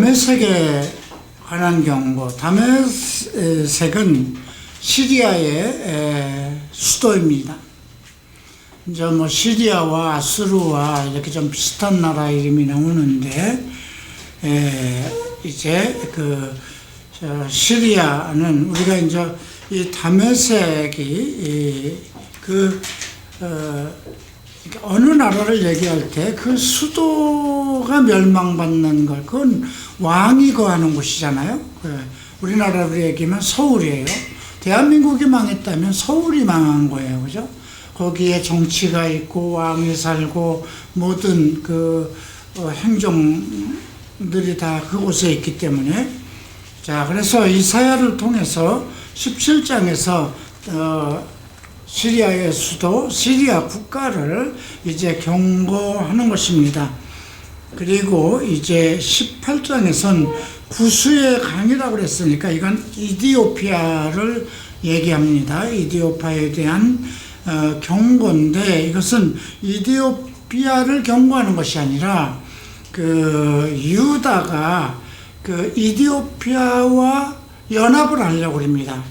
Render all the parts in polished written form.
다메섹에 관한 경고. 다메섹은 시리아의 수도입니다. 이제 뭐 시리아와 아수르와 이렇게 좀 비슷한 나라 이름이 나오는데, 이제 시리아는 우리가 이제 이 다메섹이 어느 나라를 얘기할 때 그 수도가 멸망받는 걸, 그건 왕이 거하는 곳이잖아요. 우리나라로 얘기하면 서울이에요. 대한민국이 망했다면 서울이 망한 거예요. 그죠? 거기에 정치가 있고 왕이 살고 모든 행정들이 다 그곳에 있기 때문에. 자, 그래서 이사야를 통해서 17장에서 시리아의 수도, 시리아 국가를 이제 경고하는 것입니다. 그리고 이제 18장에선 구수의 강이라고 그랬으니까 이건 이디오피아를 얘기합니다. 이디오피아에 대한 경고인데, 이것은 이디오피아를 경고하는 것이 아니라 유다가 이디오피아와 연합을 하려고 합니다.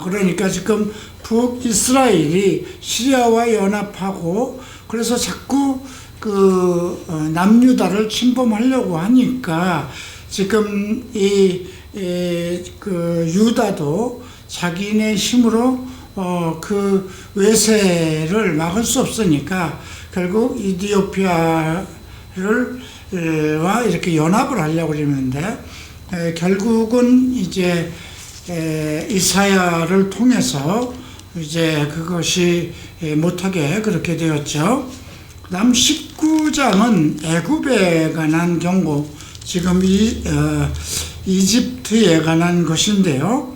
그러니까 지금 북이스라엘이 시리아와 연합하고, 그래서 자꾸 남유다를 침범하려고 하니까 지금 유다도 자기네 힘으로 외세를 막을 수 없으니까 결국 이디오피아와 이렇게 연합을 하려고 그러는데, 결국은 이제 이사야를 통해서 이제 그것이 못하게 그렇게 되었죠. 그 다음 19장은 애굽에 관한 경고, 지금 이집트에 관한 것인데요.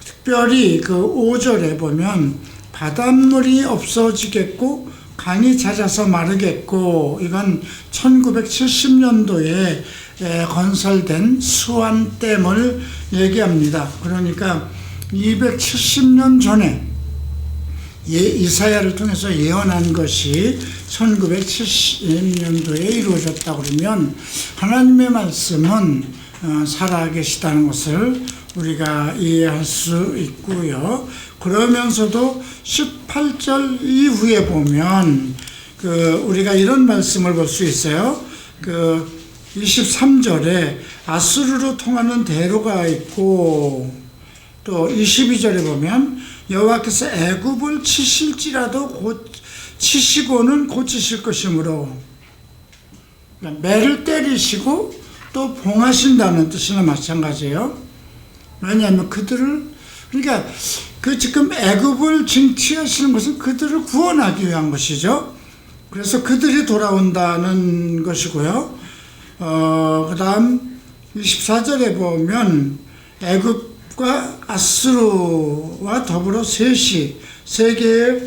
특별히 5절에 보면 바닷물이 없어지겠고 강이 잦아서 마르겠고, 이건 1970년도에 건설된 수완댐을 얘기합니다. 그러니까 270년 전에 이사야를 통해서 예언한 것이 1970년도에 이루어졌다고 그러면 하나님의 말씀은 살아계시다는 것을 우리가 이해할 수 있고요. 그러면서도 18절 이후에 보면 우리가 이런 말씀을 볼 수 있어요. 23절에 아수르로 통하는 대로가 있고, 또 22절에 보면 여호와께서 애굽을 치실지라도 치시고는 고치실 것이므로, 매를 때리시고 또 봉하신다는 뜻이나 마찬가지예요. 왜냐하면 그러니까 지금 애굽을 징치하시는 것은 그들을 구원하기 위한 것이죠. 그래서 그들이 돌아온다는 것이고요. 그 다음 24절에 보면 애굽과 아수르와 더불어 셋이 세 개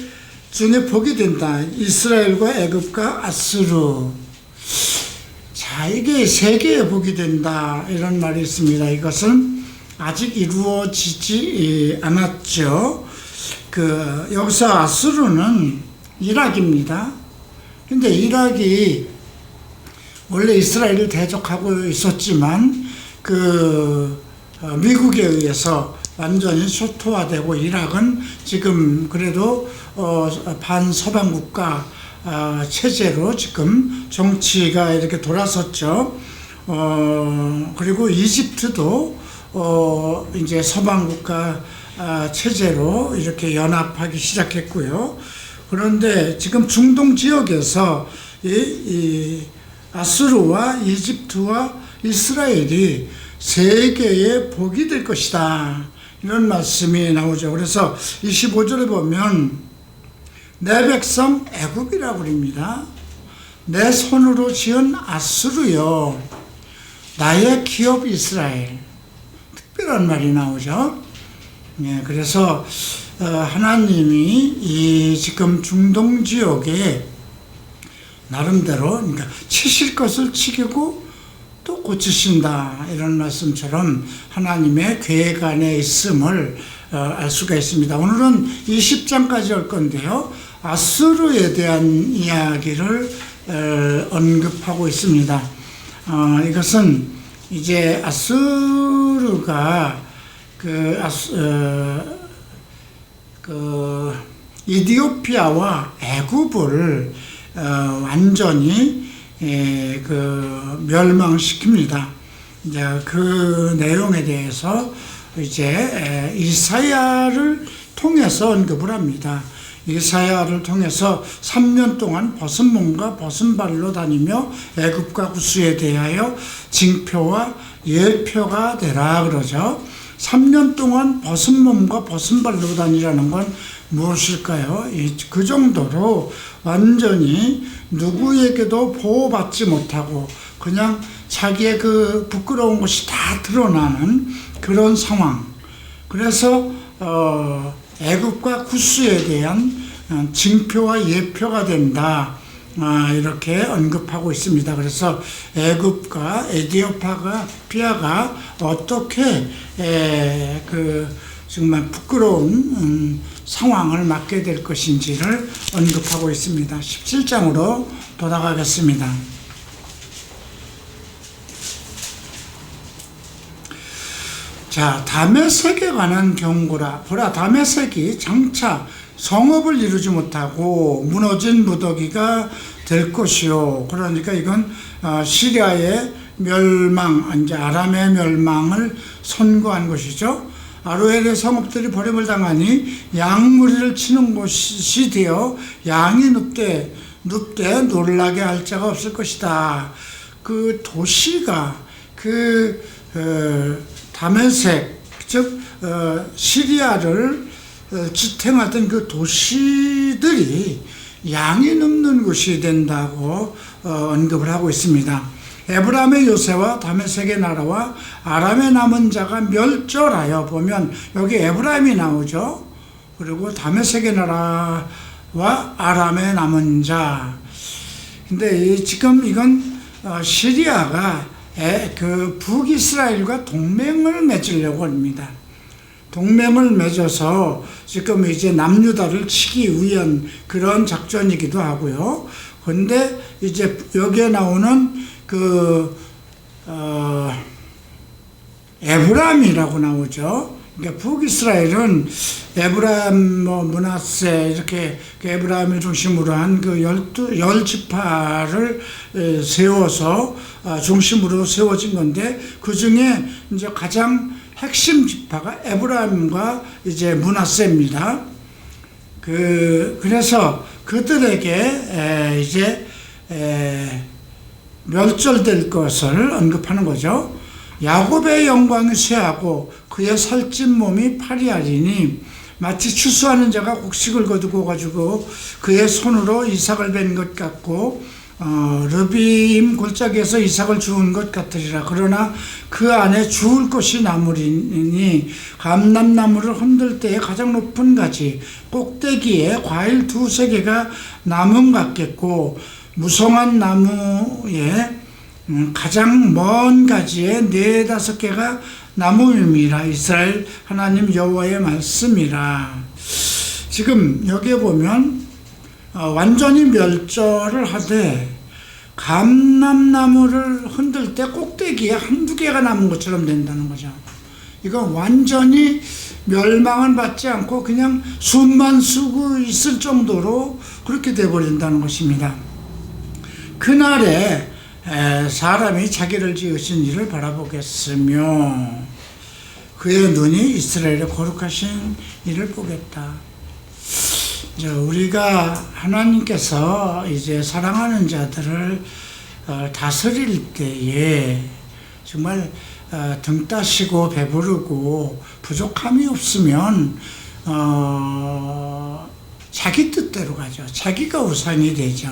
중에 복이 된다. 이스라엘과 애굽과 아수르. 자, 이게 세 개의 복이 된다, 이런 말이 있습니다. 이것은 아직 이루어지지 않았죠. 여기서 아수르는 이락입니다. 근데 이락이 원래 이스라엘을 대적하고 있었지만 미국에 의해서 완전히 초토화되고, 이락은 지금 그래도 반서방 국가 체제로 지금 정치가 이렇게 돌아섰죠. 그리고 이집트도 이제 서방 국가 체제로 이렇게 연합하기 시작했고요. 그런데 지금 중동 지역에서 이 아수르와 이집트와 이스라엘이 세계의 복이 될 것이다, 이런 말씀이 나오죠. 그래서 25절에 보면 내 백성 애굽이라고 합니다. 내 손으로 지은 아수르요, 나의 기업 이스라엘. 특별한 말이 나오죠. 그래서 하나님이 이 지금 중동 지역에 나름대로, 그러니까 치실 것을 치기고 또 고치신다, 이런 말씀처럼 하나님의 계획 안에 있음을 알 수가 있습니다. 오늘은 20장까지 할 건데요, 아수르에 대한 이야기를 언급하고 있습니다. 이것은 이제 아수르가 이디오피아와 애굽을 완전히 멸망시킵니다. 이제 그 내용에 대해서 이제 이사야를 통해서 언급을 합니다. 이사야를 통해서 3년 동안 벗은 몸과 벗은 발로 다니며 애굽과 구스에 대하여 징표와 예표가 되라 그러죠. 3년 동안 벗은 몸과 벗은 발로 다니라는 건 무엇일까요? 그 정도로 완전히 누구에게도 보호받지 못하고 그냥 자기의 그 부끄러운 것이 다 드러나는 그런 상황. 그래서 애굽과 구스에 대한 징표와 예표가 된다. 이렇게 언급하고 있습니다. 그래서 애굽과 에디오피아가 어떻게 정말 부끄러운 상황을 맞게 될 것인지를 언급하고 있습니다. 17장으로 돌아가겠습니다. 자, 다메섹에 관한 경고라. 보라, 다메섹이 장차 성읍을 이루지 못하고 무너진 무더기가 될 것이요. 그러니까 이건 시리아의 멸망, 이제 아람의 멸망을 선고한 것이죠. 아로엘의 성읍들이 버림을 당하니 양무리를 치는 곳이 되어 양이 눕되 놀라게 할 자가 없을 것이다. 그 도시가 다메섹, 즉 시리아를 지탱하던 그 도시들이 양이 눕는 곳이 된다고 언급을 하고 있습니다. 에브라임의 요새와 다메섹의 나라와 아람의 남은 자가 멸절하여, 보면 여기 에브라임이 나오죠. 그리고 다메섹의 나라와 아람의 남은 자. 근데 지금 이건 시리아가 북이스라엘과 동맹을 맺으려고 합니다. 동맹을 맺어서 지금 이제 남유다를 치기 위한 그런 작전이기도 하고요. 그런데 이제 여기에 나오는 에브라임이라고 나오죠. 그러니까 북이스라엘은 에브라임, 므낫세, 이렇게 에브라임을 중심으로 한 그 10지파를 세워서 중심으로 세워진 건데, 그 중에 이제 가장 핵심 지파가 에브라임과 이제 므낫세입니다. 그래서 그들에게 이제 멸절될 것을 언급하는 거죠. 야곱의 영광이 쇠하고 그의 살찐 몸이 파리하리니 마치 추수하는 자가 곡식을 거두고 가지고 그의 손으로 이삭을 벤 것 같고 르비임 골짜기에서 이삭을 주운 것 같으리라. 그러나 그 안에 주울 것이 나무리니 감람나무를 흔들 때에 가장 높은 가지 꼭대기에 과일 2-3개가 남음 같겠고, 무성한 나무에 가장 먼 가지에 4-5개가 나무임이라. 이스라엘 하나님 여호와의 말씀이라. 지금 여기에 보면 완전히 멸절을 하되 감람나무를 흔들 때 꼭대기에 1-2개가 남은 것처럼 된다는 거죠. 이건 완전히 멸망은 받지 않고 그냥 숨만 쉬고 있을 정도로 그렇게 되어버린다는 것입니다. 그날에 사람이 자기를 지으신 이를 바라보겠으며 그의 눈이 이스라엘의 거룩하신 이를 보겠다. 이제 우리가 하나님께서 이제 사랑하는 자들을 다스릴 때에 정말 등 따시고 배부르고 부족함이 없으면 자기 뜻대로 가죠. 자기가 우상이 되죠.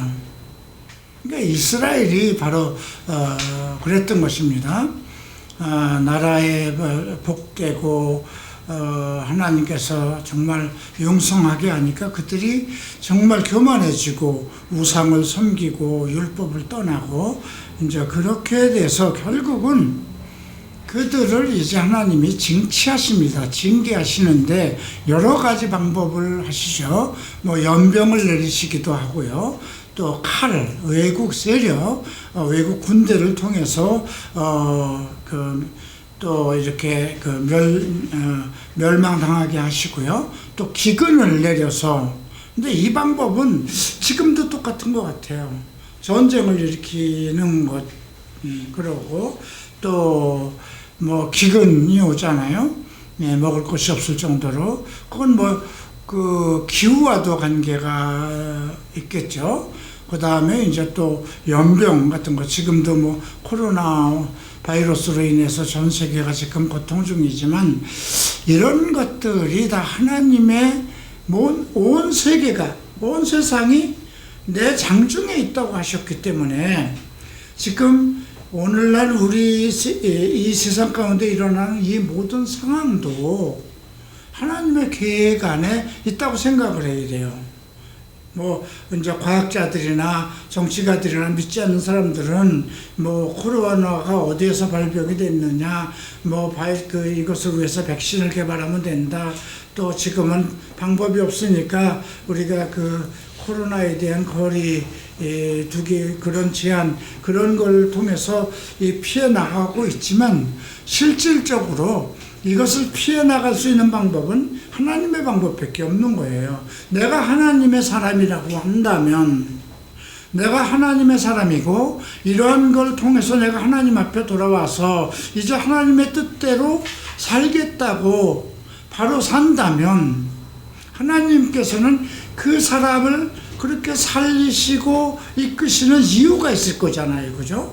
그러니까 이스라엘이 바로 그랬던 것입니다. 나라에 복되고 하나님께서 정말 용성하게 하니까 그들이 정말 교만해지고 우상을 섬기고 율법을 떠나고 이제 그렇게 돼서 결국은 그들을 이제 하나님이 징치하십니다. 징계하시는데 여러 가지 방법을 하시죠. 연병을 내리시기도 하고요. 또 칼, 외국 세력, 외국 군대를 통해서 또 이렇게 멸망당하게 하시고요. 또 기근을 내려서, 근데 이 방법은 지금도 똑같은 것 같아요. 전쟁을 일으키는 것, 그러고 또 뭐 기근이 오잖아요. 예, 먹을 것이 없을 정도로. 그건 그 기후와도 관계가 있겠죠. 그 다음에 이제 또 연병 같은 거, 지금도 뭐 코로나 바이러스로 인해서 전 세계가 지금 고통 중이지만, 이런 것들이 다 하나님의 온 세계가, 온 세상이 내 장중에 있다고 하셨기 때문에, 지금 오늘날 우리 이 세상 가운데 일어나는 이 모든 상황도 하나님의 계획 안에 있다고 생각을 해야 돼요. 뭐 이제 과학자들이나 정치가들이나 믿지 않는 사람들은 뭐 코로나가 어디에서 발병이 됐느냐, 이것을 위해서 백신을 개발하면 된다. 또 지금은 방법이 없으니까 우리가 그 코로나에 대한 거리 두기, 그런 제한, 그런 걸 통해서 피해 나가고 있지만, 실질적으로 이것을 피해 나갈 수 있는 방법은 하나님의 방법밖에 없는 거예요. 내가 하나님의 사람이라고 한다면, 내가 하나님의 사람이고 이러한 걸 통해서 내가 하나님 앞에 돌아와서 이제 하나님의 뜻대로 살겠다고 바로 산다면, 하나님께서는 그 사람을 그렇게 살리시고 이끄시는 이유가 있을 거잖아요. 그죠?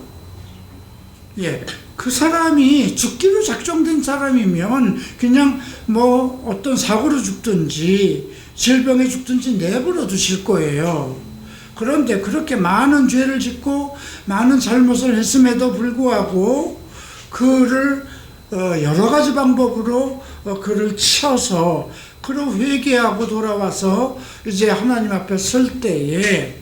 예. 그 사람이 죽기로 작정된 사람이면 그냥 뭐 어떤 사고로 죽든지 질병에 죽든지 내버려 두실 거예요. 그런데 그렇게 많은 죄를 짓고 많은 잘못을 했음에도 불구하고 그를 여러 가지 방법으로 그를 치어서 그를 회개하고 돌아와서 이제 하나님 앞에 설 때에,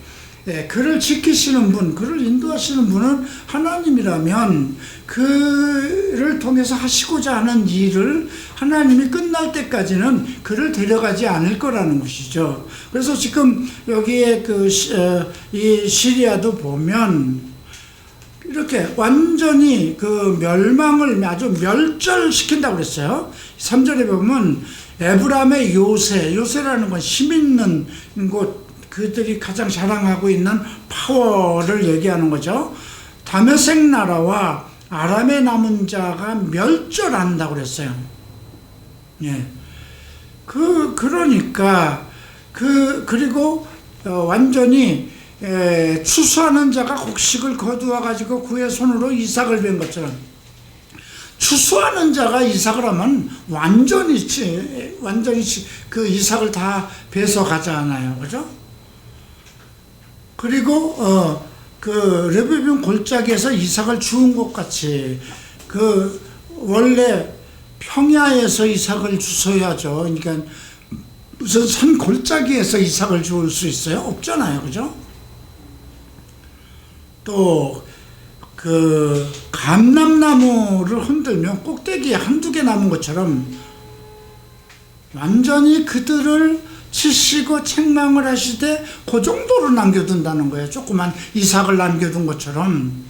그를 지키시는 분, 그를 인도하시는 분은 하나님이라면 그를 통해서 하시고자 하는 일을 하나님이 끝날 때까지는 그를 데려가지 않을 거라는 것이죠. 그래서 지금 여기에 이 시리아도 보면 이렇게 완전히 그 멸망을 아주 멸절시킨다고 그랬어요. 3절에 보면 에브람의 요새라는 건 힘 있는 곳, 그들이 가장 자랑하고 있는 파워를 얘기하는 거죠. 다메섹 나라와 아람의 남은 자가 멸절한다고 그랬어요. 예. 그러니까, 그리고 완전히 추수하는 자가 곡식을 거두어가지고 그의 손으로 이삭을 벤 것처럼, 추수하는 자가 이삭을 하면 완전히 그 이삭을 다 베서 가잖아요. 그죠? 그리고 그 레위빈 골짜기에서 이삭을 주운 것 같이, 원래 평야에서 이삭을 주워야죠. 그러니까 무슨 산 골짜기에서 이삭을 주울 수 있어요? 없잖아요. 그죠? 또 감람나무를 흔들면 꼭대기에 한두 개 남은 것처럼 완전히 그들을 치시고 책망을 하시되 그 정도로 남겨둔다는 거예요. 조그만 이삭을 남겨둔 것처럼.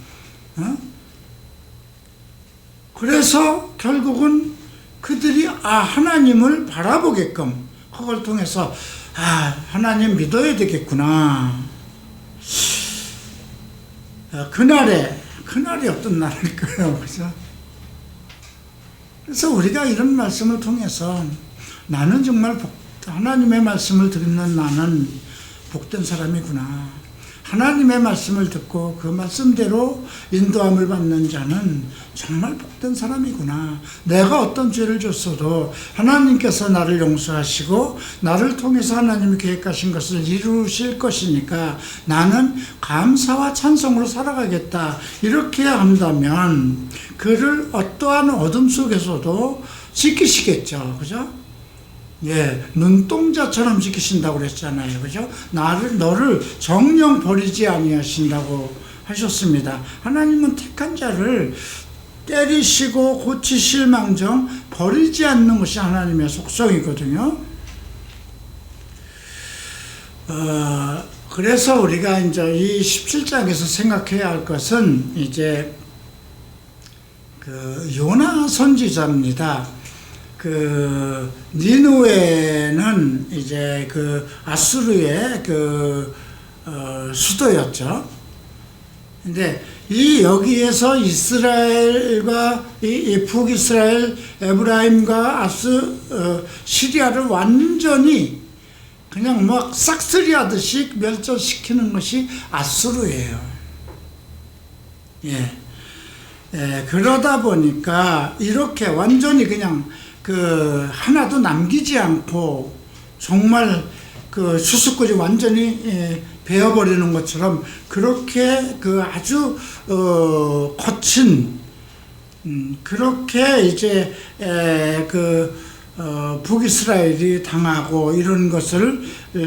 그래서 결국은 그들이 하나님을 바라보게끔, 그걸 통해서 하나님 믿어야 되겠구나. 그날이 어떤 날일까요? 그죠? 그래서 우리가 이런 말씀을 통해서 나는 정말 하나님의 말씀을 듣는 나는 복된 사람이구나. 하나님의 말씀을 듣고 그 말씀대로 인도함을 받는 자는 정말 복된 사람이구나. 내가 어떤 죄를 졌어도 하나님께서 나를 용서하시고 나를 통해서 하나님이 계획하신 것을 이루실 것이니까 나는 감사와 찬송으로 살아가겠다. 이렇게 한다면 그를 어떠한 어둠 속에서도 지키시겠죠. 그죠? 예, 눈동자처럼 지키신다고 그랬잖아요. 그죠? 너를 정령 버리지 아니하신다고 하셨습니다. 하나님은 택한 자를 때리시고 고치실 망정 버리지 않는 것이 하나님의 속성이거든요. 그래서 우리가 이제 이 17장에서 생각해야 할 것은 이제 그 요나 선지자입니다. 그 니느웨는 이제 그 아수르의 그 수도였죠. 근데 이 여기에서 이스라엘과 이 북이스라엘 에브라임과 시리아를 완전히 그냥 막 싹쓸이하듯이 멸절시키는 것이 아수르예요. 예. 그러다 보니까 이렇게 완전히 그냥 그 하나도 남기지 않고 정말 그 수수께끼 완전히 베어버리는 것처럼 그렇게 그 아주 거친 그렇게 이제 북이스라엘이 당하고 이런 것을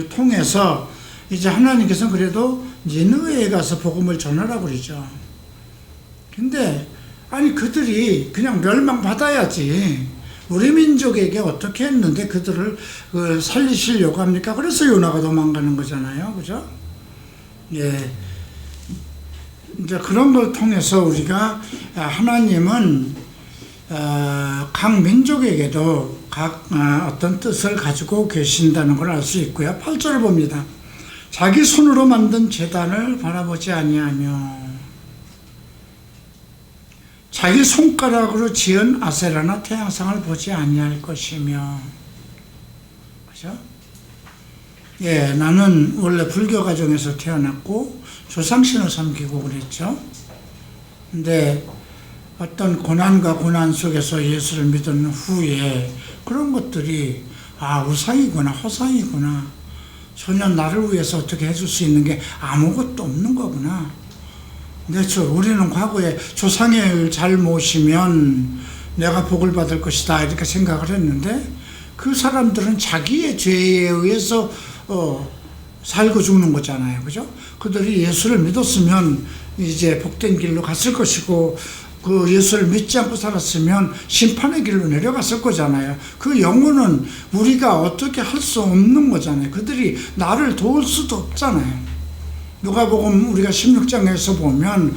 통해서 이제 하나님께서는 그래도 니느웨에 가서 복음을 전하라고 그러죠. 근데 아니 그들이 그냥 멸망받아야지 우리 민족에게 어떻게 했는데 그들을 살리시려고 합니까? 그래서 요나가 도망가는 거잖아요. 그죠? 예. 이제 그런 걸 통해서 우리가 하나님은 각 민족에게도 각 어떤 뜻을 가지고 계신다는 걸 알 수 있고요. 8절을 봅니다. 자기 손으로 만든 제단을 바라보지 아니하며 자기 손가락으로 지은 아세라나 태양상을 보지 아니할 것이며. 그죠? 예, 나는 원래 불교 가정에서 태어났고 조상신을 섬기고 그랬죠. 근데 어떤 고난과 고난 속에서 예수를 믿은 후에 그런 것들이 우상이구나, 허상이구나, 전혀 나를 위해서 어떻게 해줄 수 있는 게 아무것도 없는 거구나. 근데 우리는 과거에 조상을 잘 모시면 내가 복을 받을 것이다 이렇게 생각을 했는데 그 사람들은 자기의 죄에 의해서 살고 죽는 거잖아요. 그죠? 그들이 예수를 믿었으면 이제 복된 길로 갔을 것이고 그 예수를 믿지 않고 살았으면 심판의 길로 내려갔을 거잖아요. 그 영혼은 우리가 어떻게 할 수 없는 거잖아요. 그들이 나를 도울 수도 없잖아요. 누가복음 우리가 16장에서 보면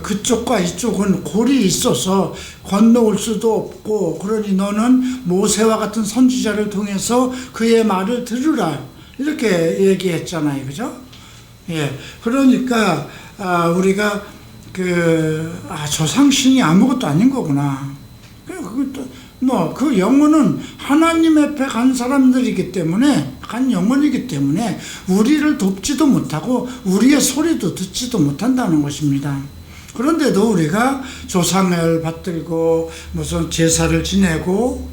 그쪽과 이쪽은 골이 있어서 건너올 수도 없고 그러니 너는 모세와 같은 선지자를 통해서 그의 말을 들으라 이렇게 얘기했잖아요. 그죠? 예. 그러니까 우리가 조상신이 아무것도 아닌 거구나. 그 영혼은 하나님 앞에 간 사람들이기 때문에, 간 영혼이기 때문에 우리를 돕지도 못하고 우리의 소리도 듣지도 못한다는 것입니다. 그런데도 우리가 조상을 받들고 무슨 제사를 지내고,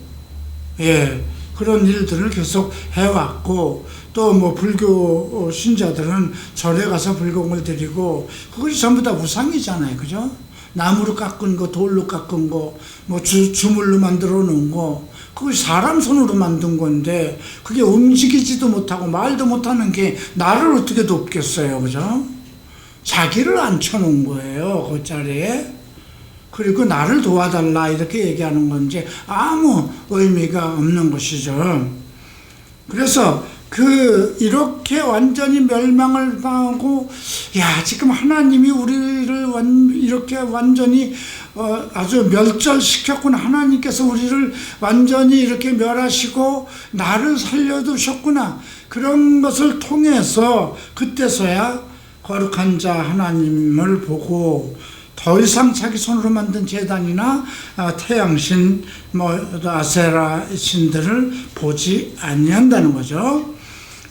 그런 일들을 계속 해왔고, 또 불교 신자들은 절에 가서 불공을 드리고, 그것이 전부 다 우상이잖아요. 그죠? 나무로 깎은 거, 돌로 깎은 거, 주물로 만들어 놓은 거, 그것이 사람 손으로 만든 건데, 그게 움직이지도 못하고 말도 못하는 게 나를 어떻게 돕겠어요. 그죠? 자기를 앉혀놓은 거예요. 그 자리에. 그리고 나를 도와달라 이렇게 얘기하는 건지 아무 의미가 없는 것이죠. 그래서 이렇게 완전히 멸망을 당하고, 지금 하나님이 우리를 이렇게 완전히 아주 멸절시켰구나. 하나님께서 우리를 완전히 이렇게 멸하시고 나를 살려두셨구나. 그런 것을 통해서 그때서야 거룩한 자 하나님을 보고 더 이상 자기 손으로 만든 제단이나 태양신, 아세라 신들을 보지 아니한다는 거죠.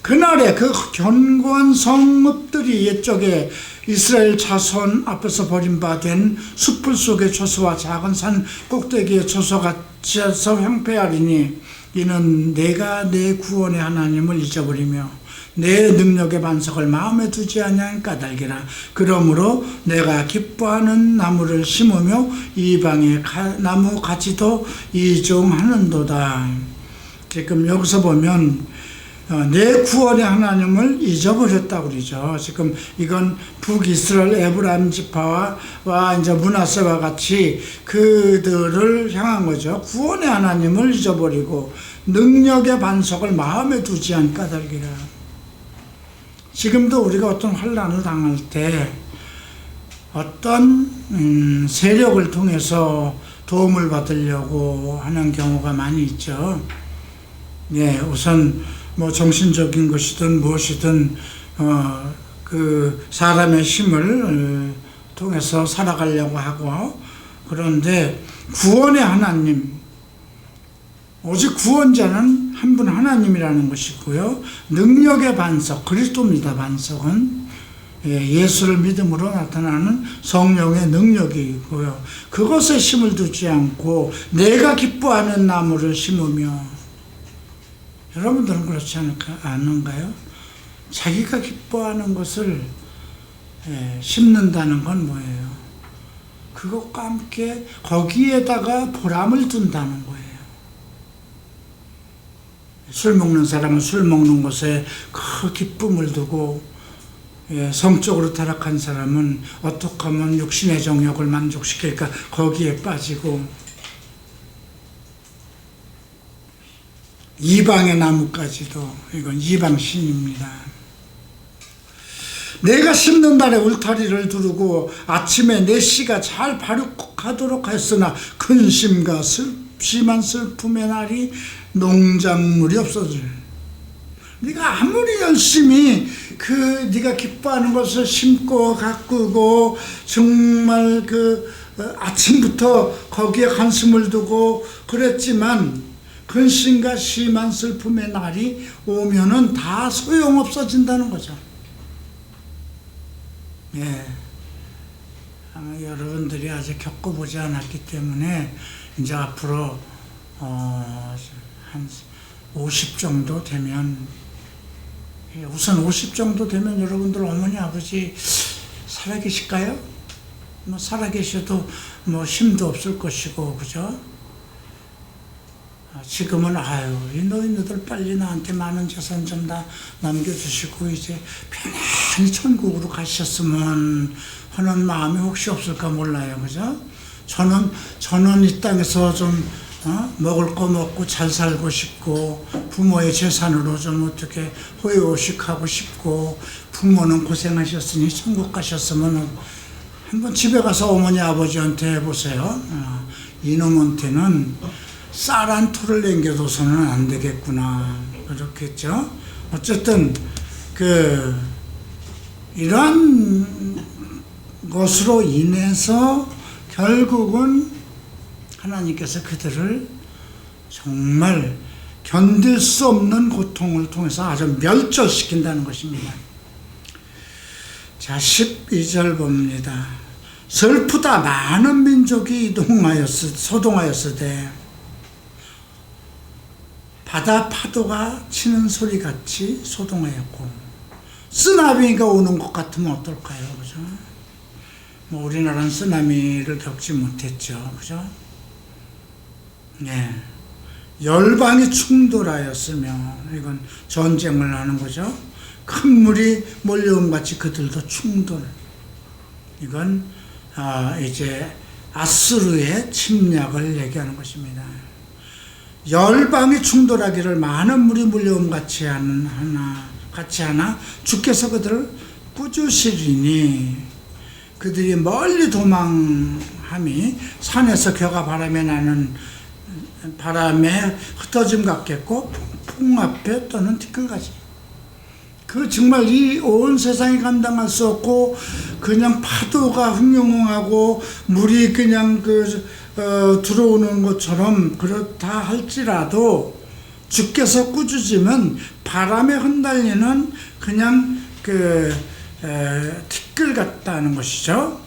그날에 그 견고한 성읍들이 옛적에 이스라엘 자손 앞에서 버림받은 숲풀 속의 초소와 작은 산 꼭대기의 초소같이서 황폐하리니 이는 내가 내 구원의 하나님을 잊어버리며 내 능력의 반석을 마음에 두지 아니한 까닭이라. 그러므로 내가 기뻐하는 나무를 심으며 이방의 나무 가지도 이종하는도다. 지금 여기서 보면 내 구원의 하나님을 잊어버렸다고 그러죠. 지금 이건 북이스라엘 에브라임 지파와 이제 므낫세와 같이 그들을 향한 거죠. 구원의 하나님을 잊어버리고 능력의 반석을 마음에 두지 않은 까닭이라. 지금도 우리가 어떤 환난을 당할 때 어떤 세력을 통해서 도움을 받으려고 하는 경우가 많이 있죠. 예, 우선 뭐 정신적인 것이든 무엇이든 그 사람의 힘을 통해서 살아가려고 하고, 그런데 구원의 하나님, 오직 구원자는 한 분 하나님이라는 것이고요. 능력의 반석, 그리스도입니다. 반석은 예수를 믿음으로 나타나는 성령의 능력이고요. 그것에 힘을 두지 않고 내가 기뻐하는 나무를 심으며, 여러분들은 그렇지 않은가요? 자기가 기뻐하는 것을 심는다는 건 뭐예요? 그것과 함께 거기에다가 보람을 둔다는 거예요. 술 먹는 사람은 술 먹는 것에 그 기쁨을 두고, 성적으로 타락한 사람은 어떻게 하면 육신의 정욕을 만족시킬까 거기에 빠지고, 이방의 나무까지도 이건 이방신입니다. 내가 심는 달에 울타리를 두르고 아침에 내 씨가 잘 발육하도록 했으나 근심과 심한 슬픔의 날이 농작물이 없어질. 네가 아무리 열심히 네가 기뻐하는 것을 심고 가꾸고 정말 아침부터 거기에 관심을 두고 그랬지만, 근심과 심한 슬픔의 날이 오면은 다 소용없어진다는 거죠. 예. 여러분들이 아직 겪어보지 않았기 때문에 이제 앞으로 한 50 정도 되면, 우선 50 정도 되면 여러분들 어머니 아버지 살아계실까요? 뭐 살아계셔도 뭐 힘도 없을 것이고, 그죠? 지금은 이 노인네들 빨리 나한테 많은 재산 좀 다 남겨주시고 이제 편안히 천국으로 가셨으면 하는 마음이 혹시 없을까 몰라요, 그죠? 저는 이 땅에서 좀 먹을 거 먹고 잘 살고 싶고, 부모의 재산으로 좀 어떻게 호의호식하고 싶고, 부모는 고생하셨으니 천국 가셨으면 한번 집에 가서 어머니 아버지한테 해보세요. 이놈한테는 쌀 한 토를 남겨둬서는 안 되겠구나, 그렇겠죠? 어쨌든 이런 것으로 인해서 결국은 하나님께서 그들을 정말 견딜 수 없는 고통을 통해서 아주 멸절시킨다는 것입니다. 자, 12절 봅니다. 슬프다 많은 민족이 소동하였으되 바다 파도가 치는 소리같이 소동하였고, 쓰나미가 오는 것 같으면 어떨까요? 그죠? 뭐 우리나라는 쓰나미를 겪지 못했죠. 그죠? 네. 열방이 충돌하였으며, 이건 전쟁을 하는 거죠. 큰 물이 몰려온 같이 그들도 충돌. 이건 이제 아수르의 침략을 얘기하는 것입니다. 열방이 충돌하기를 많은 물이 몰려옴 같이 하나 주께서 그들을 꾸짖으시리니, 그들이 멀리 도망함이 산에서 겨가 바람에 흩어짐 같겠고 풍 앞에 떠는 티끌같이. 정말 이 온 세상이 감당할 수 없고, 그냥 파도가 흉흉하고 물이 그냥 들어오는 것처럼 그렇다 할지라도, 주께서 꾸짖으면 바람에 흩날리는 그냥 티끌 같다는 것이죠.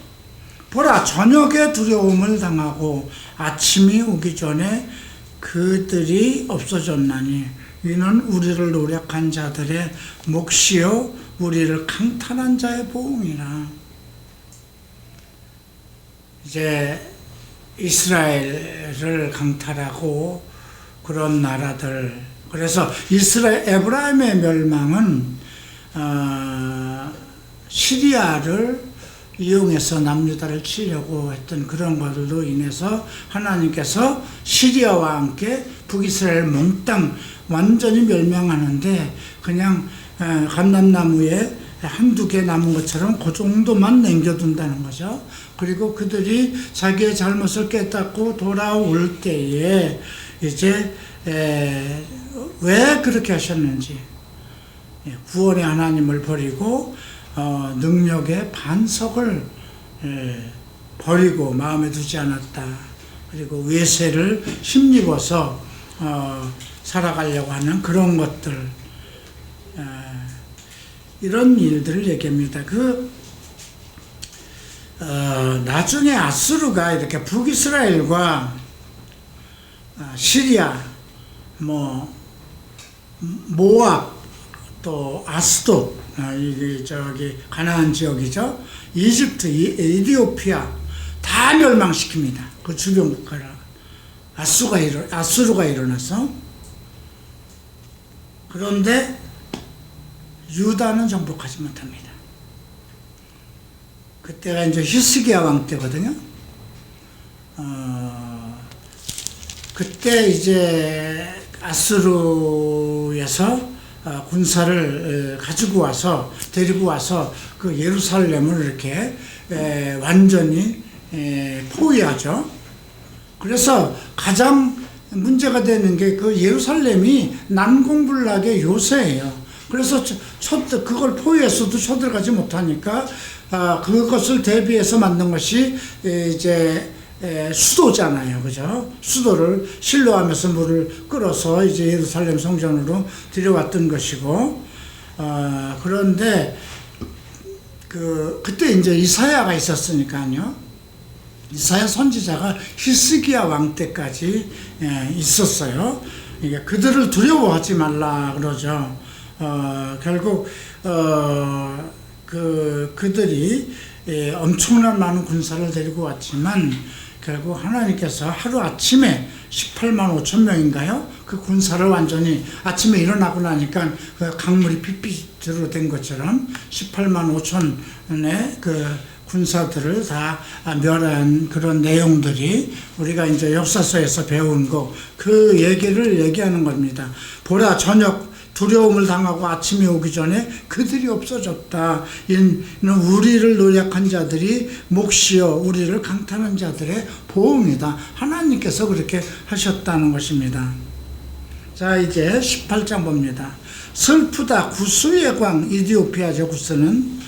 보라, 저녁에 두려움을 당하고 아침이 오기 전에 그들이 없어졌나니, 이는 우리를 노력한 자들의 몫이요 우리를 강탈한 자의 보응이라. 이제 이스라엘을 강탈하고 그런 나라들, 그래서 에브라임의 멸망은 시리아를 이용해서 남유다를 치려고 했던 그런 것들로 인해서 하나님께서 시리아와 함께 북이스라엘 몽땅 완전히 멸망하는데, 그냥 감람나무에 한두 개 남은 것처럼 그 정도만 남겨둔다는 거죠. 그리고 그들이 자기의 잘못을 깨닫고 돌아올 때에 이제 왜 그렇게 하셨는지, 구원의 하나님을 버리고 능력의 반석을 버리고 마음에 두지 않았다. 그리고 외세를 힘입어서 살아가려고 하는 그런 것들, 이런 일들을 얘기합니다. 나중에 아수르가 이렇게 북이스라엘과 시리아, 모압, 또 아스돗, 이게 저기 가나안 지역이죠. 이집트, 에티오피아 다 멸망시킵니다. 그 주변 국가를. 아수르가 일어나서. 그런데 유다는 정복하지 못합니다. 그때가 이제 히스기야 왕 때거든요. 그때 이제 아수르에서 군사를 데리고 와서 그 예루살렘을 이렇게 완전히 포위하죠. 그래서 가장 문제가 되는 게 그 예루살렘이 난공불락의 요새예요. 그래서 그걸 포위해서도 쳐들어가지 못하니까 그것을 대비해서 만든 것이 이제 수도잖아요, 그죠? 수도를 실로하면서 물을 끌어서 이제 예루살렘 성전으로 들여왔던 것이고, 그런데 그때 이제 이사야가 있었으니까요. 이사야 선지자가 히스기야 왕 때까지 있었어요. 그러니까 그들을 두려워하지 말라 그러죠. 결국 그들이 엄청난 많은 군사를 데리고 왔지만 결국 하나님께서 하루아침에 18만 5천 명인가요? 그 군사를 완전히 아침에 일어나고 나니까 그 강물이 핏빛으로 된 것처럼 18만 5천의 그 군사들을 다 멸한 그런 내용들이 우리가 이제 역사서에서 배운 그 얘기를 얘기하는 겁니다. 보라, 저녁 두려움을 당하고 아침이 오기 전에 그들이 없어졌다. 이는 우리를 노력한 자들이 몫이요 우리를 강탈한 자들의 보응이다. 하나님께서 그렇게 하셨다는 것입니다. 자, 이제 18장 봅니다. 슬프다. 구스의 광, 이디오피아죠. 구스는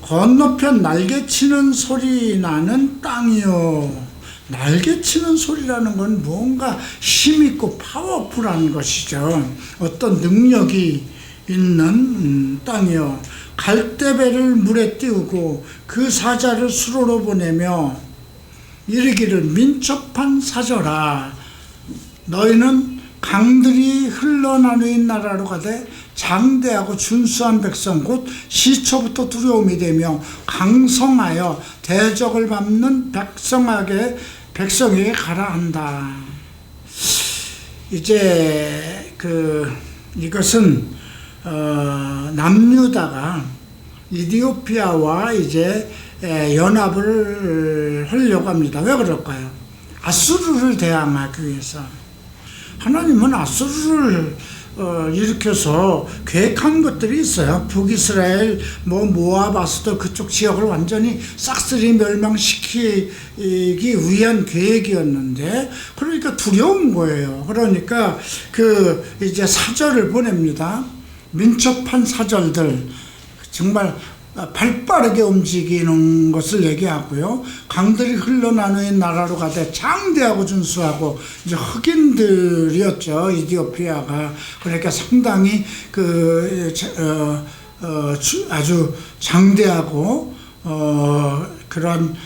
건너편 날개치는 소리 나는 땅이요. 날개치는 소리라는 건 뭔가 힘있고 파워풀한 것이죠. 어떤 능력이 있는 땅이요. 갈대배를 물에 띄우고 그 사자를 수로로 보내며 이르기를 민첩한 사저라. 너희는 강들이 흘러나누인 나라로 가되 장대하고 준수한 백성 곧 시초부터 두려움이 되며 강성하여 대적을 밟는 백성에게 가라 한다. 이제 이것은 남유다가 이디오피아와 이제 연합을 하려고 합니다. 왜 그럴까요? 아수르를 대항하기 위해서. 하나님은 아수르를 일으켜서 계획한 것들이 있어요. 북이스라엘, 모압, 아스돗 그쪽 지역을 완전히 싹쓸이 멸망시키기 위한 계획이었는데, 그러니까 두려운 거예요. 그러니까 이제 사절을 보냅니다. 민첩한 사절들, 정말 발빠르게 움직이는 것을 얘기하고요. 강들이 흘러나누인 나라로 가되 장대하고 준수하고, 이제 흑인들이었죠, 이디오피아가. 그러니까 상당히 아주 장대하고 그런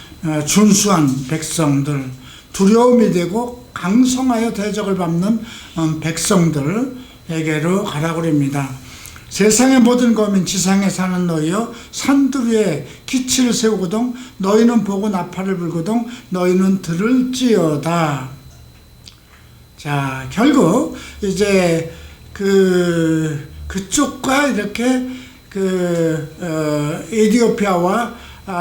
준수한 백성들, 두려움이 되고 강성하여 대적을 밟는 백성들에게로 가라고 합니다. 세상의 모든 거민 지상에 사는 너희여 산들 위에 기치를 세우거든 너희는 보고 나팔을 불거든 너희는 들을지어다. 자, 결국 이제 그쪽과 이렇게 에티오피아와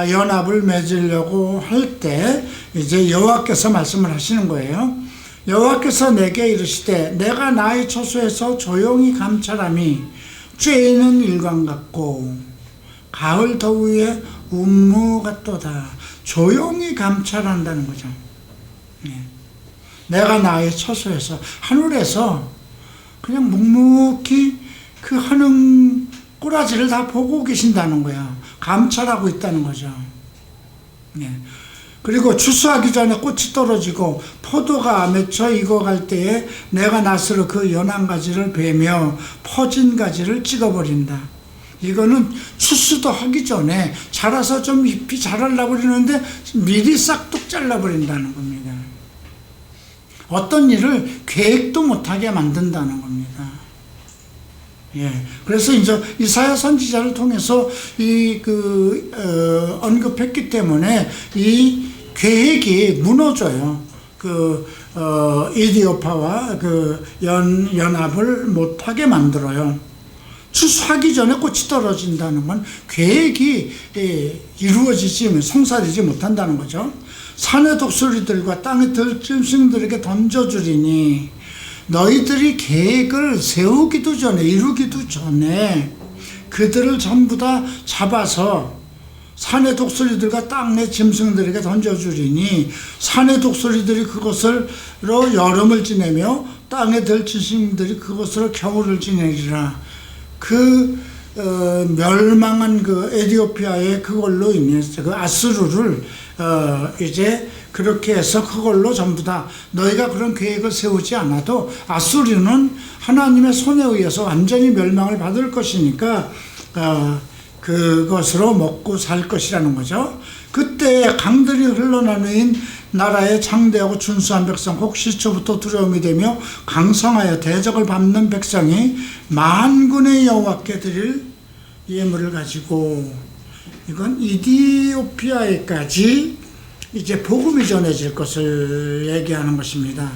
연합을 맺으려고 할 때 이제 여호와께서 말씀을 하시는 거예요. 여호와께서 내게 이르시되 내가 나의 처소에서 조용히 감찰함이 쬐는 일광 같고 가을 더위에 운무 같도다. 조용히 감찰한다는 거죠. 내가 나의 처소에서 하늘에서 그냥 묵묵히 그 하는 꼬라지를 다 보고 계신다는 거야. 감찰하고 있다는 거죠. 그리고 추수하기 전에 꽃이 떨어지고 포도가 맺혀 익어갈 때에 내가 낫으로 그 연한 가지를 베며 퍼진 가지를 찍어버린다. 이거는 추수도 하기 전에 자라서 좀 잎이 자라려고 그러는데 미리 싹둑 잘라버린다는 겁니다. 어떤 일을 계획도 못하게 만든다는 겁니다. 그래서 이제 이사야 선지자를 통해서 언급했기 때문에 이 계획이 무너져요. 이디오파와 연합을 못하게 만들어요. 추수하기 전에 꽃이 떨어진다는 건 계획이 이루어지지, 성사되지 못한다는 거죠. 산의 독수리들과 땅의 들짐승들에게 던져주리니 너희들이 계획을 세우기도 전에, 이루기도 전에 그들을 전부 다 잡아서 산의 독수리들과 땅의 짐승들에게 던져주리니 산의 독수리들이 그것으로 여름을 지내며 땅의 들짐승들이 그것으로 겨울을 지내리라. 멸망한 에티오피아의 그걸로 인해서 아수르를 이제 그렇게 해서 그걸로 전부 다 너희가 그런 계획을 세우지 않아도 아수르는 하나님의 손에 의해서 완전히 멸망을 받을 것이니까 그것으로 먹고 살 것이라는 거죠. 그때 강들이 흘러나누인 나라의 장대하고 준수한 백성 혹시 초부터 두려움이 되며 강성하여 대적을 밟는 백성이 만군의 여호와께 드릴 예물을 가지고, 이건 이디오피아에까지 이제 복음이 전해질 것을 얘기하는 것입니다.